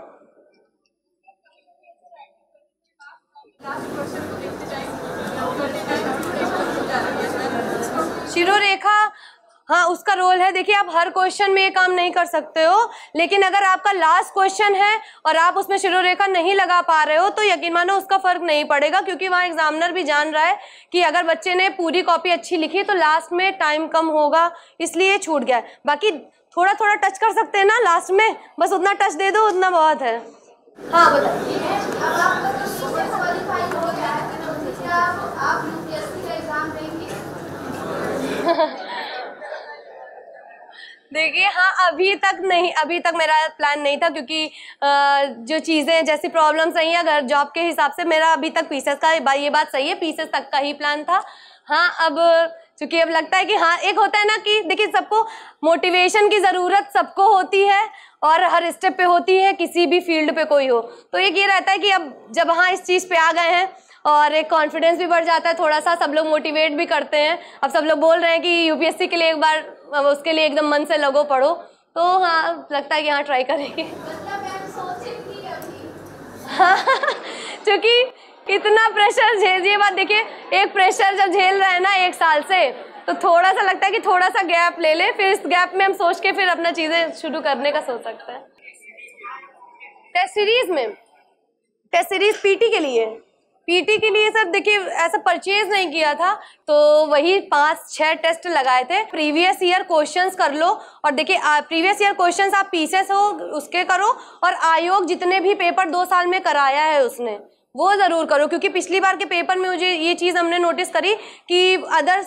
शिरोरेखा, हाँ उसका रोल है। देखिए आप हर क्वेश्चन में ये काम नहीं कर सकते हो, लेकिन अगर आपका लास्ट क्वेश्चन है और आप उसमें शिरोरेखा नहीं लगा पा रहे हो तो यकीन मानो उसका फर्क नहीं पड़ेगा, क्योंकि वहाँ एग्जामिनर भी जान रहा है कि अगर बच्चे ने पूरी कॉपी अच्छी लिखी तो लास्ट में टाइम कम होगा, इसलिए छूट गया है। बाकी थोड़ा थोड़ा टच कर सकते हैं ना लास्ट में, बस उतना टच दे दो, उतना बहुत है। हाँ बताइए। देखिए हाँ, अभी तक नहीं, अभी तक मेरा प्लान नहीं था, क्योंकि जो चीज़ें जैसी प्रॉब्लम्स रही हैं अगर जॉब के हिसाब से, मेरा अभी तक पीसेस का, ये बात सही है, पीसेस तक का ही प्लान था। हाँ अब चूंकि अब लगता है कि हाँ, एक होता है ना कि देखिए सबको मोटिवेशन की ज़रूरत सबको होती है और हर स्टेप पे होती है, किसी भी फील्ड पे कोई हो, तो एक ये रहता है कि अब जब हाँ इस चीज़ पे आ गए हैं और एक कॉन्फिडेंस भी बढ़ जाता है थोड़ा सा, सब लोग मोटिवेट भी करते हैं। अब सब लोग बोल रहे हैं कि यूपीएससी के लिए एक बार उसके लिए एकदम मन से लगो पढ़ो, तो हाँ लगता है कि हाँ ट्राई करेंगे। हाँ क्योंकि इतना प्रेशर झेलिए, बात देखिए एक प्रेशर जब झेल रहा है ना 1 साल से, तो थोड़ा सा लगता है कि थोड़ा सा गैप ले ले, फिर इस गैप में हम सोच के फिर अपना चीज़ें शुरू करने का सोच सकते हैं। टेस्ट सीरीज में, टेस्ट सीरीज पीटी के लिए सर देखिए ऐसा परचेज नहीं किया था, तो वही 5-6 टेस्ट लगाए थे। प्रीवियस ईयर क्वेश्चंस कर लो, और देखिए प्रीवियस ईयर क्वेश्चंस आप पीसेस हो उसके करो, और आयोग जितने भी पेपर 2 साल में कराया है उसने वो ज़रूर करो, क्योंकि पिछली बार के पेपर में मुझे ये चीज़ हमने नोटिस करी कि अदर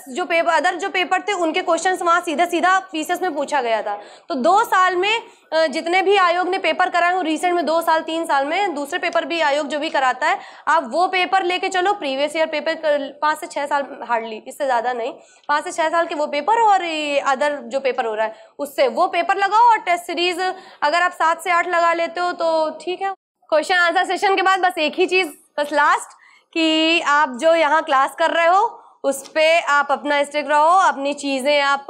जो पेपर थे उनके क्वेश्चंस वहाँ सीधा पीसेस में पूछा गया था। तो 2 साल में जितने भी आयोग ने पेपर कराए हो रिसेंट में 2 साल 3 साल में, दूसरे पेपर भी आयोग जो भी कराता है आप वो पेपर लेके चलो। प्रीवियस ईयर पेपर 5 से 6 साल, हार्डली, इससे ज़्यादा नहीं, 5 से 6 साल के वो पेपर, और अदर जो पेपर हो रहा है उससे वो पेपर लगाओ, और टेस्ट सीरीज अगर आप 7 से 8 लगा लेते हो तो ठीक है। क्वेश्चन आंसर सेशन के बाद बस एक ही चीज़, बस लास्ट, कि आप जो यहाँ क्लास कर रहे हो उस पे आप अपना स्टिक रहो, अपनी चीज़ें आप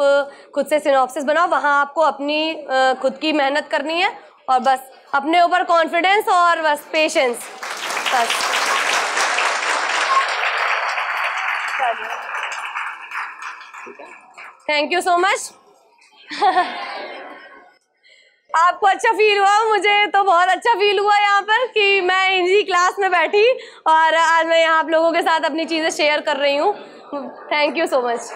खुद से सिनॉप्सिस बनाओ, वहाँ आपको अपनी खुद की मेहनत करनी है, और बस अपने ऊपर कॉन्फिडेंस और बस पेशेंस, बस। Thank you so much. आपको अच्छा फील हुआ, मुझे तो बहुत अच्छा फील हुआ यहाँ पर कि मैं इनकी क्लास में बैठी और आज मैं यहाँ आप लोगों के साथ अपनी चीज़ें शेयर कर रही हूँ। Thank you so much.